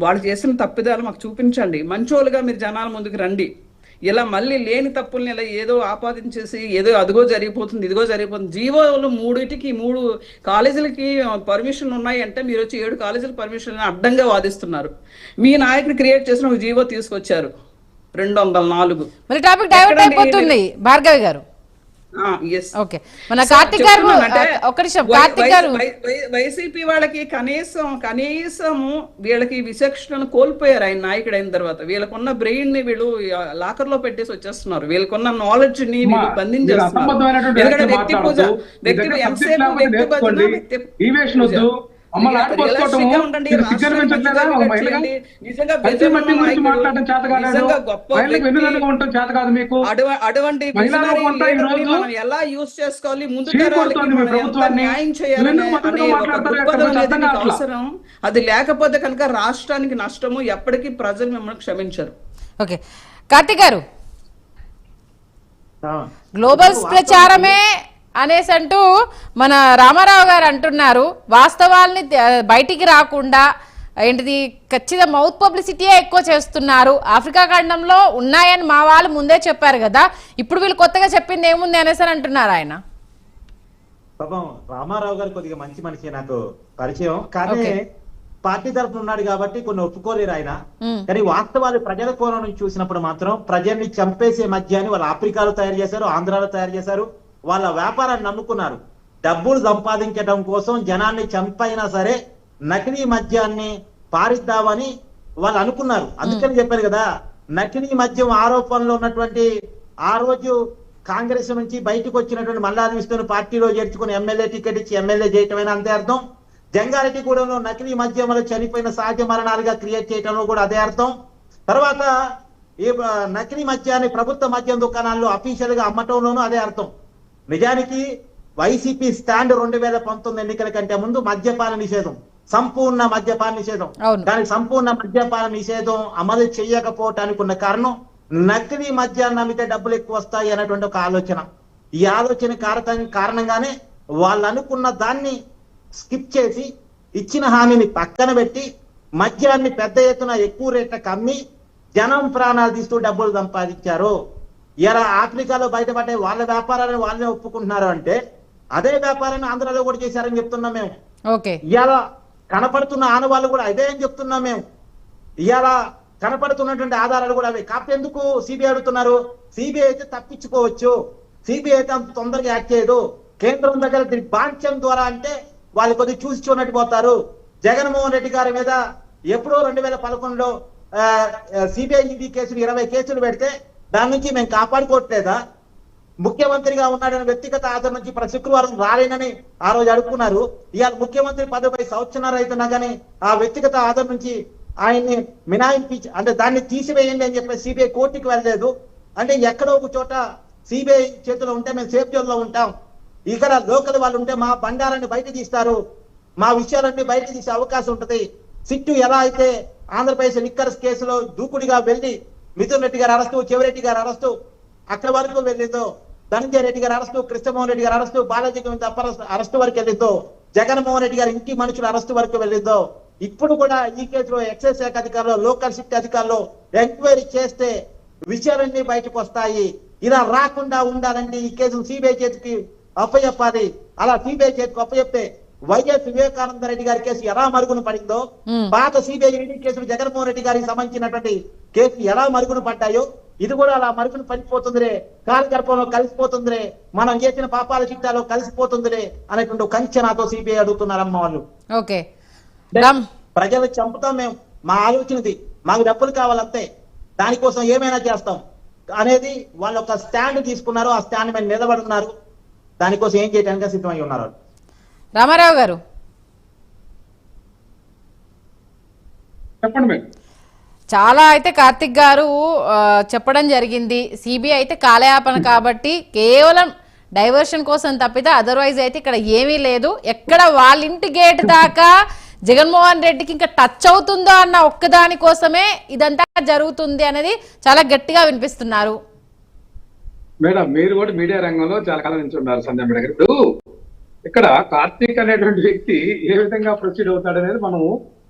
వాళ్ళు చేసిన తప్పిదాలు మాకు చూపించండి, మంచోళ్ళుగా మీరు జనాల ముందుకు రండి. ఇలా మళ్ళీ లేని తప్పుల్ని ఇలా ఏదో ఆపాదించేసి ఏదో అదిగో జరిగిపోతుంది ఇదిగో జరిగిపోతుంది. జీవోలు 3 కాలేజీలకి పర్మిషన్లు ఉన్నాయి అంటే మీరు వచ్చి 7 కాలేజీల పర్మిషన్ అడ్డంగా వాదిస్తున్నారు. మీ నాయకుడు క్రియేట్ చేసిన ఒక జీవో తీసుకొచ్చారు 204. మరి టాపిక్ డైవర్ట్ అయిపోతుంది భార్గవి గారు. ఓకే, మన కార్తిక్ గారు ఒక నిమిషం. కార్తిక్ గారు, వైసీపీ వాళ్ళకి కనీసము వీళ్ళకి విచక్షణను కోల్పోయారు ఆయన నాయకుడు అయిన తర్వాత. వీళ్ళకున్న బ్రెయిన్ ని వీళ్ళు లాకర్ లో పెట్టేసి వచ్చేస్తున్నారు, వీళ్ళకున్న నాలెడ్జ్ ని వీళ్ళు బంధించేస్తున్నారు. ఎందుకంటే వ్యక్తి పూజ, వ్యక్తి ఎంతసేపు వ్యక్తి భజన, అటువంటి ఎలా యూజ్ చేసుకోవాలి, ముందు న్యాయం చేయాలని అవసరం. అది లేకపోతే కనుక రాష్ట్రానికి నష్టము, ఎప్పటికీ ప్రజలు మిమ్మల్ని క్షమించరు. ఓకే కార్తిక్ గారు, గ్లోబల్స్ ప్రచారమే అనేసి అంటూ మన రామారావు గారు అంటున్నారు. వాస్తవాల్ని బయటికి రాకుండా ఏంటిది ఖచ్చితంగా మౌత్ పబ్లిసిటీయే ఎక్కువ చేస్తున్నారు. ఆఫ్రికా ఖండంలో ఉన్నాయని మా వాళ్ళు ముందే చెప్పారు కదా, ఇప్పుడు వీళ్ళు కొత్తగా చెప్పింది ఏముంది అనేసి అంటున్నారు ఆయన. పాపం రామారావు గారు కొద్దిగా మంచి మనిషి, నాకు పరిచయం, కానీ పార్టీ తరఫున ఉన్నాడు కాబట్టి కొన్ని ఒప్పుకోలేరు ఆయన. కానీ వాస్తవాలు ప్రజల కోణం నుంచి చూసినప్పుడు మాత్రం ప్రజల్ని చంపేసే మద్యాన్ని వాళ్ళు ఆఫ్రికాలో తయారు చేశారు, ఆంధ్రాలో తయారు చేశారు. వాళ్ళ వ్యాపారాన్ని నమ్ముకున్నారు. డబ్బులు సంపాదించడం కోసం జనాన్ని చంపైనా సరే నకిలీ మద్యాన్ని పారిద్దామని వాళ్ళు అనుకున్నారు. అందుకని చెప్పారు కదా, నకిలీ మద్యం ఆరోపణలో ఉన్నటువంటి ఆ రోజు కాంగ్రెస్ నుంచి బయటకు వచ్చినటువంటి మల్లాది విష్ణుని పార్టీలో చేర్చుకుని ఎమ్మెల్యే టికెట్ ఇచ్చి ఎమ్మెల్యే చేయటమైనా అంతే అర్థం. జంగారెడ్డిగూడెంలో నకిలీ మద్యం వల్ల చనిపోయిన సహజ మరణాలుగా క్రియేట్ చేయటంలో కూడా అదే అర్థం. తర్వాత ఈ నకిలీ మద్యాన్ని ప్రభుత్వ మద్యం దుకాణాల్లో అఫీషియల్ గా అమ్మటంలోనూ అదే అర్థం. నిజానికి వైసీపీ స్టాండ్ 2019 ఎన్నికల కంటే ముందు మద్యపాన నిషేధం, సంపూర్ణ మద్యపాన నిషేధం. కానీ సంపూర్ణ మద్యపాన నిషేధం అమలు చేయకపోవటానికి ఉన్న కారణం నకిలీ మద్యాన్ని అమ్మితే డబ్బులు ఎక్కువ వస్తాయి అనేటువంటి ఒక ఆలోచన. ఈ ఆలోచన కారణంగానే వాళ్ళు అనుకున్న దాన్ని స్కిప్ చేసి ఇచ్చిన హామీని పక్కన పెట్టి మద్యాన్ని పెద్ద ఎత్తున ఎక్కువ రేట్లకు అమ్మి జనం ప్రాణాలు తీస్తూ డబ్బులు సంపాదించారు. ఇలా ఆఫ్రికాలో బయటపడే వాళ్ళ వ్యాపారాన్ని వాళ్ళే ఒప్పుకుంటున్నారు అంటే అదే వ్యాపారాన్ని ఆంధ్రాలో కూడా చేశారని చెప్తున్నాం మేము. ఇవాళ కనపడుతున్న ఆనవాళ్ళు కూడా అదే అని చెప్తున్నాం మేము. ఇవాళ కనపడుతున్నటువంటి ఆధారాలు కూడా అవి. కాకపోతే ఎందుకు సిబిఐ అడుగుతున్నారు? సిబిఐ అయితే తప్పించుకోవచ్చు, సిబిఐ అయితే అంత తొందరగా యాక్ట్ చేయదు. కేంద్రం దగ్గర బాంఛం ద్వారా అంటే వాళ్ళు కొద్దిగా చూసి చూడనట్టు పోతారు. జగన్మోహన్ రెడ్డి గారి మీద ఎప్పుడో 2011లో సిబిఐ ఈడీ కేసులు 20 కేసులు పెడితే దాని నుంచి మేము కాపాడుకోవట్లేదా? ముఖ్యమంత్రిగా ఉన్నాడని వ్యక్తిగత ఆధారం నుంచి శుక్రవారం రాలేనని ఆ రోజు అడుగుతున్నారు. ఇవాళ ముఖ్యమంత్రి పదవిపై సంవత్సరాలు అవుతున్నా కానీ ఆ వ్యక్తిగత ఆధారం నుంచి ఆయన్ని మినాయింపి అంటే దాన్ని తీసివేయండి అని చెప్పి సిబిఐ కోర్టుకి వెళ్ళలేదు. అంటే ఎక్కడో ఒక చోట సిబిఐ చేతిలో ఉంటే మేము సేఫ్ జోన్ లో ఉంటాం, ఇక్కడ లోకల్ వాళ్ళు ఉంటే మా బండారాన్ని బయట తీస్తారు, మా విషయాలన్నీ బయట తీసే అవకాశం ఉంటది. సిట్టు ఎలా అయితే ఆంధ్రప్రదేశ్ లిక్కర్స్ కేసులో దూకుడిగా వెళ్ళి మిథున్ రెడ్డి గారు అరెస్టు, చెవిరెడ్డి గారు అరెస్టు అక్కడ వరకు వెళ్ళిందో, ధనంజయ రెడ్డి గారు అరెస్టు, కృష్ణమోహన్ రెడ్డి గారు అరెస్టు, బాలాజీ అరెస్టు వరకు వెళ్ళిందో, జగన్మోహన్ రెడ్డి గారి ఇంటి మనుషుల అరెస్టు వరకు వెళ్ళిందో, ఇప్పుడు కూడా ఈ కేసులో ఎక్సైజ్ శాఖ అధికారులు, లోకల్ సిట్ అధికారులు ఎంక్వైరీ చేస్తే విషయాలన్నీ బయటకు వస్తాయి. ఇలా రాకుండా ఉండాలంటే ఈ కేసును సిబిఐ చేతికి అప్పచెప్పాలి. అలా సిబిఐ చేతికి అప్పచెప్తే వైఎస్ వివేకానంద రెడ్డి గారి కేసు ఎలా మరుగున పడిందో, పాత సిబిఐ ఈడీ కేసులు జగన్మోహన్ రెడ్డి గారికి సంబంధించినటువంటి కేసులు ఎలా మరుగున పడ్డాయో ఇది కూడా అలా మరుగున పడిపోతుందిరే, కాలగర్భంలో కలిసిపోతుందిరే, మనం చేసిన పాపాల చిట్టాలో కలిసిపోతుందిరే అనేటువంటి కంచెనాతో సిబిఐ అడుగుతున్నారమ్మ వాళ్ళు. ఓకే, రామ్. ప్రజలు చంపుతాం మేము, మా ఆలోచనది, మాకు డబ్బులు కావాలంతే, దానికోసం ఏమైనా చేస్తాం అనేది వాళ్ళు ఒక స్టాండ్ తీసుకున్నారు. ఆ స్టాండ్ మీద నిలబడుతున్నారు. దానికోసం ఏం చేయడానికి సిద్ధమై ఉన్నారు. రామారావు గారు చెప్పండి మేడం. చాలా అయితే కార్తిక్ గారు చెప్పడం జరిగింది, సిబిఐ అయితే కాలయాపన కాబట్టి కేవలం డైవర్షన్ కోసం తప్పితే అదర్వైజ్ అయితే ఇక్కడ ఏమీ లేదు, ఎక్కడ వాళ్ళ ఇంటి గేట్ దాకా జగన్మోహన్ రెడ్డికి ఇంకా టచ్ అవుతుందో అన్న ఒక్కదాని కోసమే ఇదంతా జరుగుతుంది అనేది చాలా గట్టిగా వినిపిస్తున్నారు. మేడం మీరు కూడా మీడియా రంగంలో చాలా కాలం నుంచి ఉన్నారు సంధ్య మేడం గారు. ఇప్పుడు ఇక్కడ కార్తీక్ అనేటువంటి వ్యక్తి ఏ విధంగా ప్రొసీడ్ అవుతాడు అనేది మనం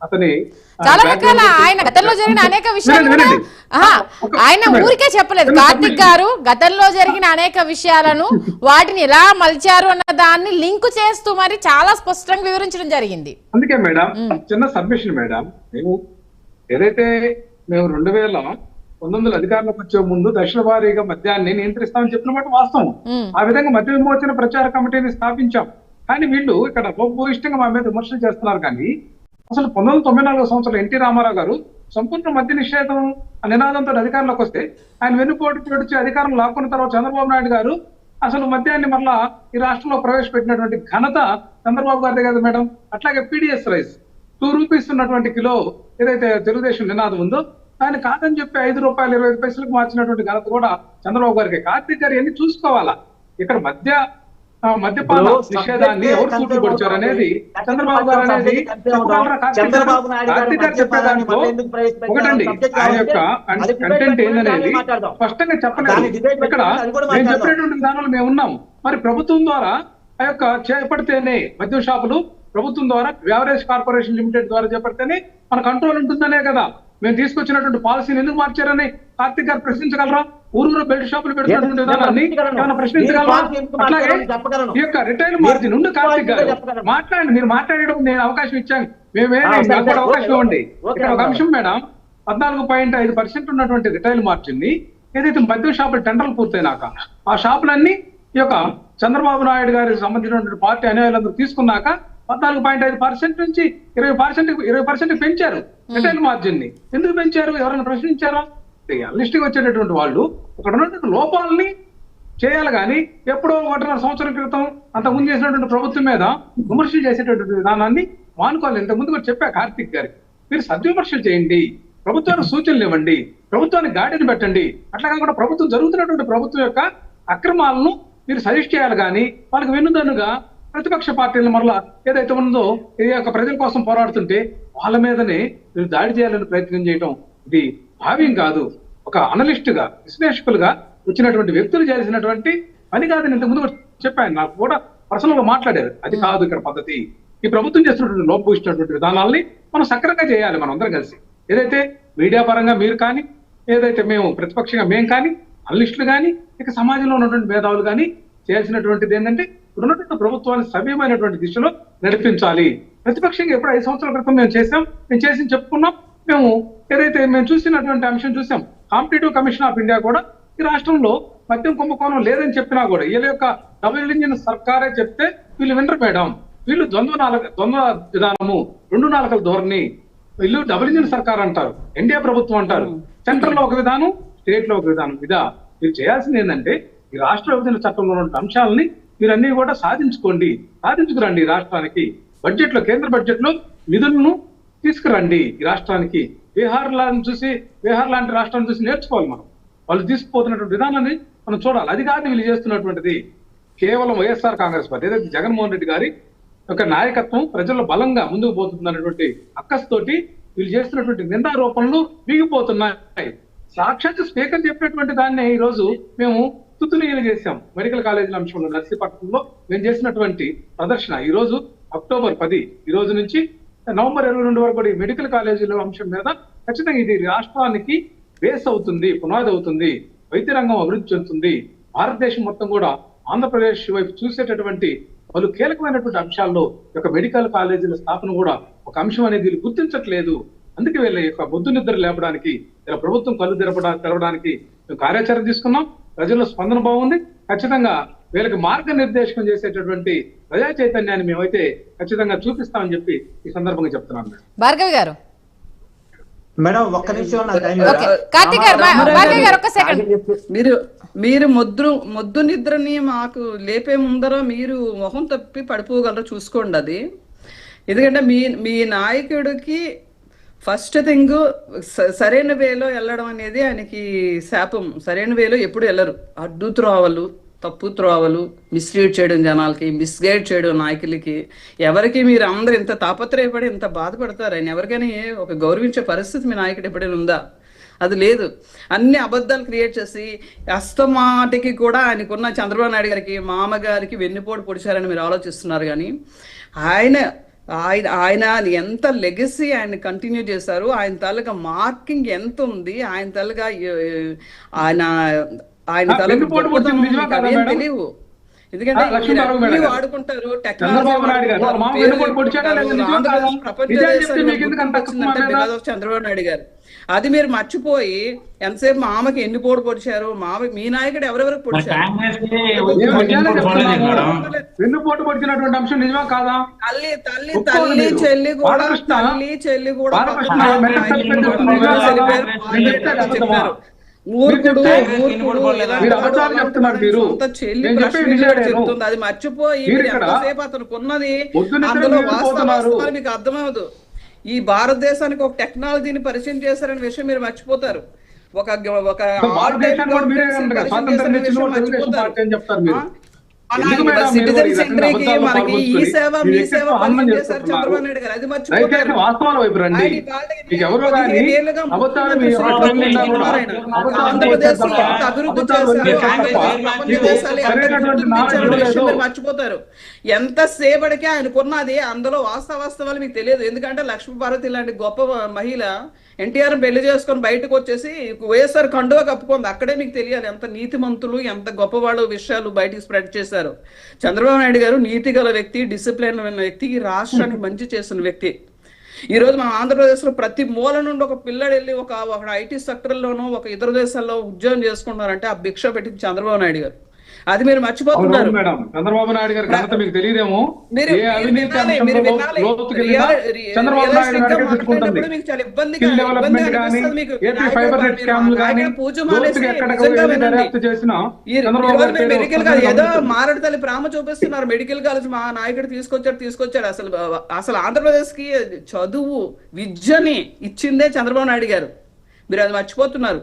అతని చాలా రకాల ఆయన గతంలో జరిగిన అనేక విషయాలు కూడా ఆయన ఊరికే చెప్పలేదు. కార్తిక్ గారు గతంలో జరిగిన అనేక విషయాలను వాటిని ఎలా మలిచారు అన్న దాన్ని లింక్ చేస్తూ మరి చాలా స్పష్టంగా వివరించడం జరిగింది. అందుకే మేడం చిన్న సబ్మిషన్ మేడం, మేము ఏదైతే మేము 2019 అధికారంలోకి వచ్చే ముందు దశల వారీగా మద్యాన్ని నియంత్రిస్తామని చెప్పిన మాట వాస్తవం. ఆ విధంగా మద్య విమోచన ప్రచార కమిటీని స్థాపించాం. కానీ వీళ్ళు ఇక్కడ లోపభూయిష్టంగా మా మీద విమర్శలు చేస్తున్నారు. కానీ అసలు 1994 సంవత్సరంలో ఎన్టీ రామారావు గారు సంపూర్ణ మద్య నిషేధం నినాదంతో అధికారంలోకి వస్తే ఆయన వెన్నుపోటు పొడిచి అధికారం లాక్కున్న తర్వాత చంద్రబాబు నాయుడు గారు అసలు మద్యాన్ని మరలా ఈ రాష్ట్రంలో ప్రవేశపెట్టినటువంటి ఘనత చంద్రబాబు గారిదే కదా మేడం. అట్లాగే పీడిఎస్ రైస్ 2 రూపీస్ ఉన్నటువంటి కిలో ఏదైతే తెలుగుదేశం నినాదం ఉందో దాన్ని కాదని చెప్పి ₹5.25 మార్చినటువంటి ఘనత కూడా చంద్రబాబు గారికి. కార్తీక్ గారు ఎన్ని చూసుకోవాలా? ఇక్కడ మద్యపాన నిషేధాన్ని ఎవరు సూట్లు పొడిచారు అనేది చంద్రబాబు గారు అనేది కార్తీక్ గారు చెప్పే దాంట్లో ఒకటండి ఆయన యొక్క కంటెంట్ ఏందనేది స్పష్టంగా చెప్పలేదు. ఇక్కడ మేము చెప్పినటువంటి విధానంలో మేము ఉన్నాం. మరి ప్రభుత్వం ద్వారా ఆ యొక్క చేపడితేనే మద్యం షాపులు ప్రభుత్వం ద్వారా బ్యావరేజ్ కార్పొరేషన్ లిమిటెడ్ ద్వారా చేపడితేనే మన కంట్రోల్ ఉంటుందనే కదా మేము తీసుకొచ్చినటువంటి పాలసీని ఎందుకు మార్చారని కార్తీక్ గారు ప్రశ్నించగలరా? ఊరూరు బెల్ట్ షాపులు పెడుతున్నటువంటి విధానాన్ని ఏమైనా ప్రశ్నించగలరా? అట్లాగే ఈ యొక్క రిటైల్ మార్జిన్ ఉండి కార్తీక్ గారు మాట్లాడండి, మీరు మాట్లాడడం నేను అవకాశం ఇచ్చాను, నాకు కూడా అవకాశం ఇవ్వండి. ఇక్కడ ఒక అంశం మేడం, 14.5% ఉన్నటువంటి రిటైల్ మార్జిన్ ని ఏదైతే మద్యం షాపులు టెండర్లు పూర్తయినాక ఆ షాపులన్నీ ఈ యొక్క చంద్రబాబు నాయుడు గారికి సంబంధించినటువంటి పార్టీ అనుయాయులందరూ తీసుకున్నాక 14.5% నుంచి 20% పెంచారు రిటైల్ మార్జిన్ ని. ఎందుకు పెంచారు? ఎవరైనా ప్రశ్నించారా? లిస్ట్ గా వచ్చేటటువంటి వాళ్ళు అక్కడ ఉన్నటువంటి లోపాలని చేయాలి. కానీ ఎప్పుడో 1.5 సంవత్సరం క్రితం అంతకుముందు చేసినటువంటి ప్రభుత్వం మీద విమర్శలు చేసేటటువంటి విధానాన్ని మానుకోవాలి. ఇంతకుముందు కూడా చెప్పా కార్తీక్ గారికి, మీరు సద్విమర్శలు చేయండి, ప్రభుత్వానికి సూచనలు ఇవ్వండి, ప్రభుత్వానికి గాడిని పెట్టండి. అట్లా కాకుండా ప్రభుత్వం జరుగుతున్నటువంటి ప్రభుత్వం యొక్క అక్రమాలను మీరు సజెస్ట్ చేయాలి. కానీ వాళ్ళకి వెన్నుదన్నుగా ప్రతిపక్ష పార్టీలు మరలా ఏదైతే ఉందో ఈ యొక్క ప్రజల కోసం పోరాడుతుంటే వాళ్ళ మీదనే మీరు దాడి చేయాలని ప్రయత్నం చేయడం ఇది భావ్యం కాదు. ఒక అనలిస్ట్ గా విశ్లేషకులుగా వచ్చినటువంటి వ్యక్తులు చేయాల్సినటువంటి పని కాదని ఇంతకుముందు చెప్పాను. నాకు కూడా పర్సనల్ గా మాట్లాడారు. అది కాదు ఇక్కడ పద్ధతి. ఈ ప్రభుత్వం చేస్తున్నటువంటి లోపభూయిస్తున్నటువంటి విధానాల్ని మనం సక్రమంగా చేయాలి. మనం అందరం కలిసి ఏదైతే మీడియా పరంగా మీరు కానీ, ఏదైతే మేము ప్రతిపక్షంగా మేము కానీ, అనలిస్టులు కానీ, ఇక సమాజంలో ఉన్నటువంటి మేధావులు కానీ చేయాల్సినటువంటిది ఏంటంటే ఉన్నటువంటి ప్రభుత్వాన్ని సవ్యమైనటువంటి దిశలో నడిపించాలి. ప్రతిపక్షంగా ఎప్పుడు 5 సంవత్సరాల క్రితం మేము చేసి చెప్పుకున్నాం. మేము ఏదైతే మేము చూసినటువంటి అంశం చూసాం, కాంపిటేటివ్ కమిషన్ ఆఫ్ ఇండియా కూడా ఈ రాష్ట్రంలో మద్యం కుంభకోణం లేదని చెప్పినా కూడా వీళ్ళ యొక్క డబుల్ ఇంజిన్ సర్కారే చెప్తే వీళ్ళు వినరు మేడం. వీళ్ళు ద్వంద్వ విధానము, 2 నాలుకల ధోరణి, వీళ్ళు డబుల్ ఇంజిన్ సర్కార్ అంటారు, ఎన్డీఏ ప్రభుత్వం అంటారు. సెంట్రల్ లో ఒక విధానం, స్టేట్ లో ఒక విధానం. ఇదా మీరు చేయాల్సింది ఏంటంటే ఈ రాష్ట్ర విభజన చట్టంలో ఉన్న అంశాలని మీరన్నీ కూడా సాధించుకురండి. రాష్ట్రానికి బడ్జెట్ లో, కేంద్ర బడ్జెట్ లో నిధులను తీసుకురండి ఈ రాష్ట్రానికి. బీహార్ లాంటి రాష్ట్రాన్ని చూసి నేర్చుకోవాలి మనం. వాళ్ళు తీసుకుపోతున్నటువంటి విధానాన్ని మనం చూడాలి. అది కాదు వీళ్ళు చేస్తున్నటువంటిది. కేవలం వైఎస్ఆర్ కాంగ్రెస్ పార్టీ ఏదైతే జగన్మోహన్ రెడ్డి గారి యొక్క నాయకత్వం ప్రజల్లో బలంగా ముందుకు పోతుందన్నటువంటి అక్కస్తోటి వీళ్ళు చేస్తున్నటువంటి నిందారోపణలు వీగిపోతున్నాయి. సాక్షాత్ స్పీకర్ చెప్పినటువంటి దాన్ని ఈ రోజు మేము తుతునీయులు చేశాం. మెడికల్ కాలేజీల అంశంలో నర్సీపట్నంలో మేము చేసినటువంటి ప్రదర్శన ఈ రోజు అక్టోబర్ 10 ఈ రోజు నుంచి నవంబర్ 22 వరకు కూడా ఈ మెడికల్ కాలేజీల అంశం మీద ఖచ్చితంగా ఇది రాష్ట్రానికి బేస్ అవుతుంది, పునాది అవుతుంది, వైద్య రంగం అభివృద్ధి చెందుతుంది. భారతదేశం మొత్తం కూడా ఆంధ్రప్రదేశ్ వైపు చూసేటటువంటి పలు కీలకమైనటువంటి అంశాల్లో యొక్క మెడికల్ కాలేజీల స్థాపన కూడా ఒక అంశం అనేది వీళ్ళు గుర్తించట్లేదు. అందుకే వీళ్ళ యొక్క బొద్దు నిద్ర లేపడానికి, ఇలా ప్రభుత్వం కళ్ళు తెరవడానికి మేము కార్యాచరణ తీసుకున్నాం. ప్రజల్లో స్పందన బాగుంది. ఖచ్చితంగా వీళ్ళకి మార్గనిర్దేశకం చేసేటటువంటి ప్రజా చైతన్యాన్ని మేమైతే ఖచ్చితంగా చూపిస్తామని చెప్పి ఈ సందర్భంగా చెప్తున్నాను. భార్గవి గారు మేడం ఒక్క నిమిషం నా టైం ఓకే, కార్తీక్ గారు, భార్గవి గారు ఒక్క సెకండ్. మీరు మొద్దు నిద్రని మాకు లేపే ముందర మీరు మొహం తప్పి పడిపోగలరు, చూసుకోండి అది. ఎందుకంటే మీ నాయకుడికి ఫస్ట్ థింగ్ సరైన వేలో వెళ్ళడం అనేది ఆయనకి శాపం. సరైన వేలో ఎప్పుడు వెళ్ళరు. అడ్డు త్రోవలు, తప్పు త్రోవలు, మిస్లీడ్ చేయడం, జనాలకి మిస్గైడ్ చేయడం, నాయకులకి ఎవరికి మీరు అందరు ఇంత తాపత్రయపడి ఇంత బాధపడతారు. ఆయన ఎవరికైనా ఒక గౌరవించే పరిస్థితి మీ నాయకుడు ఎప్పుడైనా ఉందా? అది లేదు. అన్ని అబద్ధాలు క్రియేట్ చేసి అస్తమాటికి కూడా ఆయనకున్న చంద్రబాబు నాయుడు గారికి మామగారికి వెన్నుపోటు పొడిచారని మీరు ఆలోచిస్తున్నారు. కానీ ఆయన ఎంత లెగసీ ఆయన కంటిన్యూ చేశారు, ఆయన తాలూకా మార్కింగ్ ఎంత ఉంది, ఆయన తాలూకా తెలియవు. ఎందుకంటే వాడుకుంటారు చంద్రబాబు నాయుడు గారు. అది మీరు మర్చిపోయి ఎంతసేపు మామకి ఎన్ని పోటు పొడిచారు, మీ నాయకుడు ఎవరెవరికి పొడిచారు? తల్లి చెల్లి కూడా చెప్పారు. మూర్ఖుడు చెప్తుంది, అది మర్చిపోయి ఎంతసేపు అతనికి ఉన్నది అందులో వాస్తవాలు మీకు అర్థమవదు. ఈ భారతదేశానికి ఒక టెక్నాలజీని పరిచయం చేశారనే విషయం మీరు మర్చిపోతారు. సిటిజన్ సెంట్రీకి మనకి ఈ సేవ మీ సేవ పరిచయం చేశారు చంద్రబాబు నాయుడు గారు, అది మర్చిపోతారు. ఆంధ్రప్రదేశ్ ఎంత అభివృద్ధి చేశారు మర్చిపోతారు. ఎంత సేపటికి ఆయనకున్నది అందులో వాస్తవాలు మీకు తెలియదు. ఎందుకంటే లక్ష్మీపార్వతి లాంటి గొప్ప మహిళ ఎన్టీఆర్ పెళ్లి చేసుకొని బయటకు వచ్చేసి వైఎస్ఆర్ కండువా కప్పుకుంది. అక్కడే మీకు తెలియాలి ఎంత నీతిమంతులు, ఎంత గొప్పవాళ్ళు విషయాలు బయటికి స్ప్రెడ్ చేశారు. చంద్రబాబు నాయుడు గారు నీతి గల వ్యక్తి, డిసిప్లిన్ ఉన్న వ్యక్తి, రాష్ట్రానికి మంచి చేసిన వ్యక్తి. ఈ రోజు మన ఆంధ్రప్రదేశ్ లో ప్రతి మూల నుండి ఒక పిల్లడు వెళ్ళి ఒక ఐటీ సెక్టర్ లోనో ఒక ఇతర దేశాల్లో ఉద్యోగం చేసుకుంటున్నారంటే ఆ భిక్ష పెట్టింది చంద్రబాబు నాయుడు గారు. అది మీరు మర్చిపోతున్నారు. చంద్రబాబు నాయుడు గారి ఘనత మీకు తెలియదేమో. ఏదో మారడు తల్లి ప్రేమ చూపిస్తున్నారు. మెడికల్ కాలేజ్ మా నాయకుడు తీసుకొచ్చాడు. అసలు ఆంధ్రప్రదేశ్ కి చదువు విద్యని ఇచ్చిందే చంద్రబాబు నాయుడు గారు. మీరు అది మర్చిపోతున్నారు.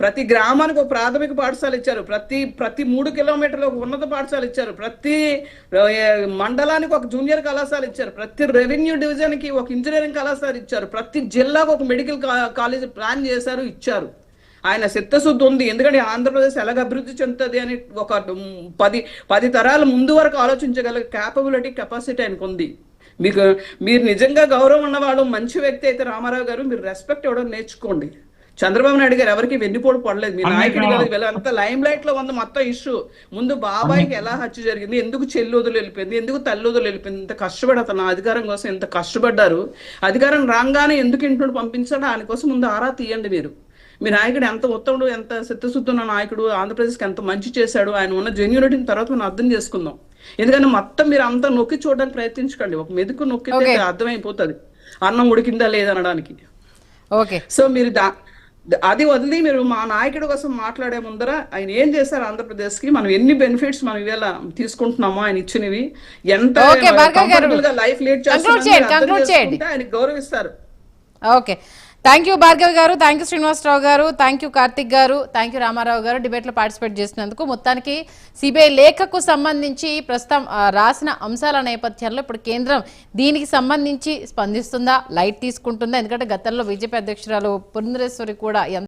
ప్రతి గ్రామానికి ఒక ప్రాథమిక పాఠశాల ఇచ్చారు. ప్రతి 3 కిలోమీటర్లు ఒక ఉన్నత పాఠశాల ఇచ్చారు. ప్రతి మండలానికి ఒక జూనియర్ కళాశాల ఇచ్చారు. ప్రతి రెవెన్యూ డివిజన్ కి ఒక ఇంజనీరింగ్ కళాశాల ఇచ్చారు. ప్రతి జిల్లాకు ఒక మెడికల్ కాలేజ్ ప్లాన్ చేశారు, ఇచ్చారు. ఆయన చిత్తశుద్ధి ఉంది. ఎందుకంటే ఆంధ్రప్రదేశ్ ఎలాగ అభివృద్ధి చెందుతుంది అని ఒక 10 తరాల ముందు వరకు ఆలోచించగల కెపాసిటీ ఆయనకు ఉంది. మీరు నిజంగా గౌరవం ఉన్నవాళ్ళు, మంచి వ్యక్తి అయితే రామారావు గారు, మీరు రెస్పెక్ట్ ఇవ్వడం నేర్చుకోండి. చంద్రబాబు నాయుడు గారు ఎవరికి వెన్నుపోటు పడలేదు. మీ నాయకుడి గారు అంత లైమ్ లైట్ లో ఉంది మొత్తం ఇష్యూ. ముందు బాబాయికి ఎలా హత్య జరిగింది, ఎందుకు చెల్లి వదులు వెళ్ళిపోయింది, ఎందుకు తల్లి వదులు వెళ్ళిపోయింది, ఇంత కష్టపడి అతను అధికారం కోసం ఎంత కష్టపడ్డారు, అధికారం రాగానే ఎందుకు ఇంట్లో పంపించాడో ఆయన కోసం ముందు ఆరా తీయండి. మీ నాయకుడు ఎంత ఉత్తముడు, ఎంత చిత్తశుద్ధున్న నాయకుడు, ఆంధ్రప్రదేశ్కి ఎంత మంచి చేశాడు, ఆయన ఉన్న జెన్యూనిటీని తర్వాత మనం అర్థం చేసుకుందాం. ఎందుకంటే మొత్తం మీరు అంతా నొక్కి చూడడానికి ప్రయత్నించకండి. ఒక మెతుకు నొక్కితే అర్థమైపోతుంది అన్నం ఉడికిందా లేదనడానికి. సో మీరు అది వదిలి మీరు మా నాయకుడి కోసం మాట్లాడే ముందర ఆయన ఏం చేశారు ఆంధ్రప్రదేశ్ కి, మనం ఎన్ని బెనిఫిట్స్ మనం ఇవాళ తీసుకుంటున్నామో ఆయన ఇచ్చినవి, ఎంత కంఫర్టబుల్ గా లైఫ్ లీడ్ చేస్తుంటే ఆయన గౌరవిస్తారు. ఓకే, థ్యాంక్ యూ భార్గవి గారు, థ్యాంక్ యూ శ్రీనివాసరావు గారు, థ్యాంక్ యూ కార్తిక్ గారు, థ్యాంక్ యూ రామారావు గారు డిబేట్లో పార్టిసిపేట్ చేసినందుకు. మొత్తానికి సిబిఐ లేఖకు సంబంధించి ప్రస్తుతం రాసిన అంశాల నేపథ్యంలో ఇప్పుడు కేంద్రం దీనికి సంబంధించి స్పందిస్తుందా, లైట్ తీసుకుంటుందా? ఎందుకంటే గతంలో బీజేపీ అధ్యక్షురాలు పురంధరేశ్వరి కూడా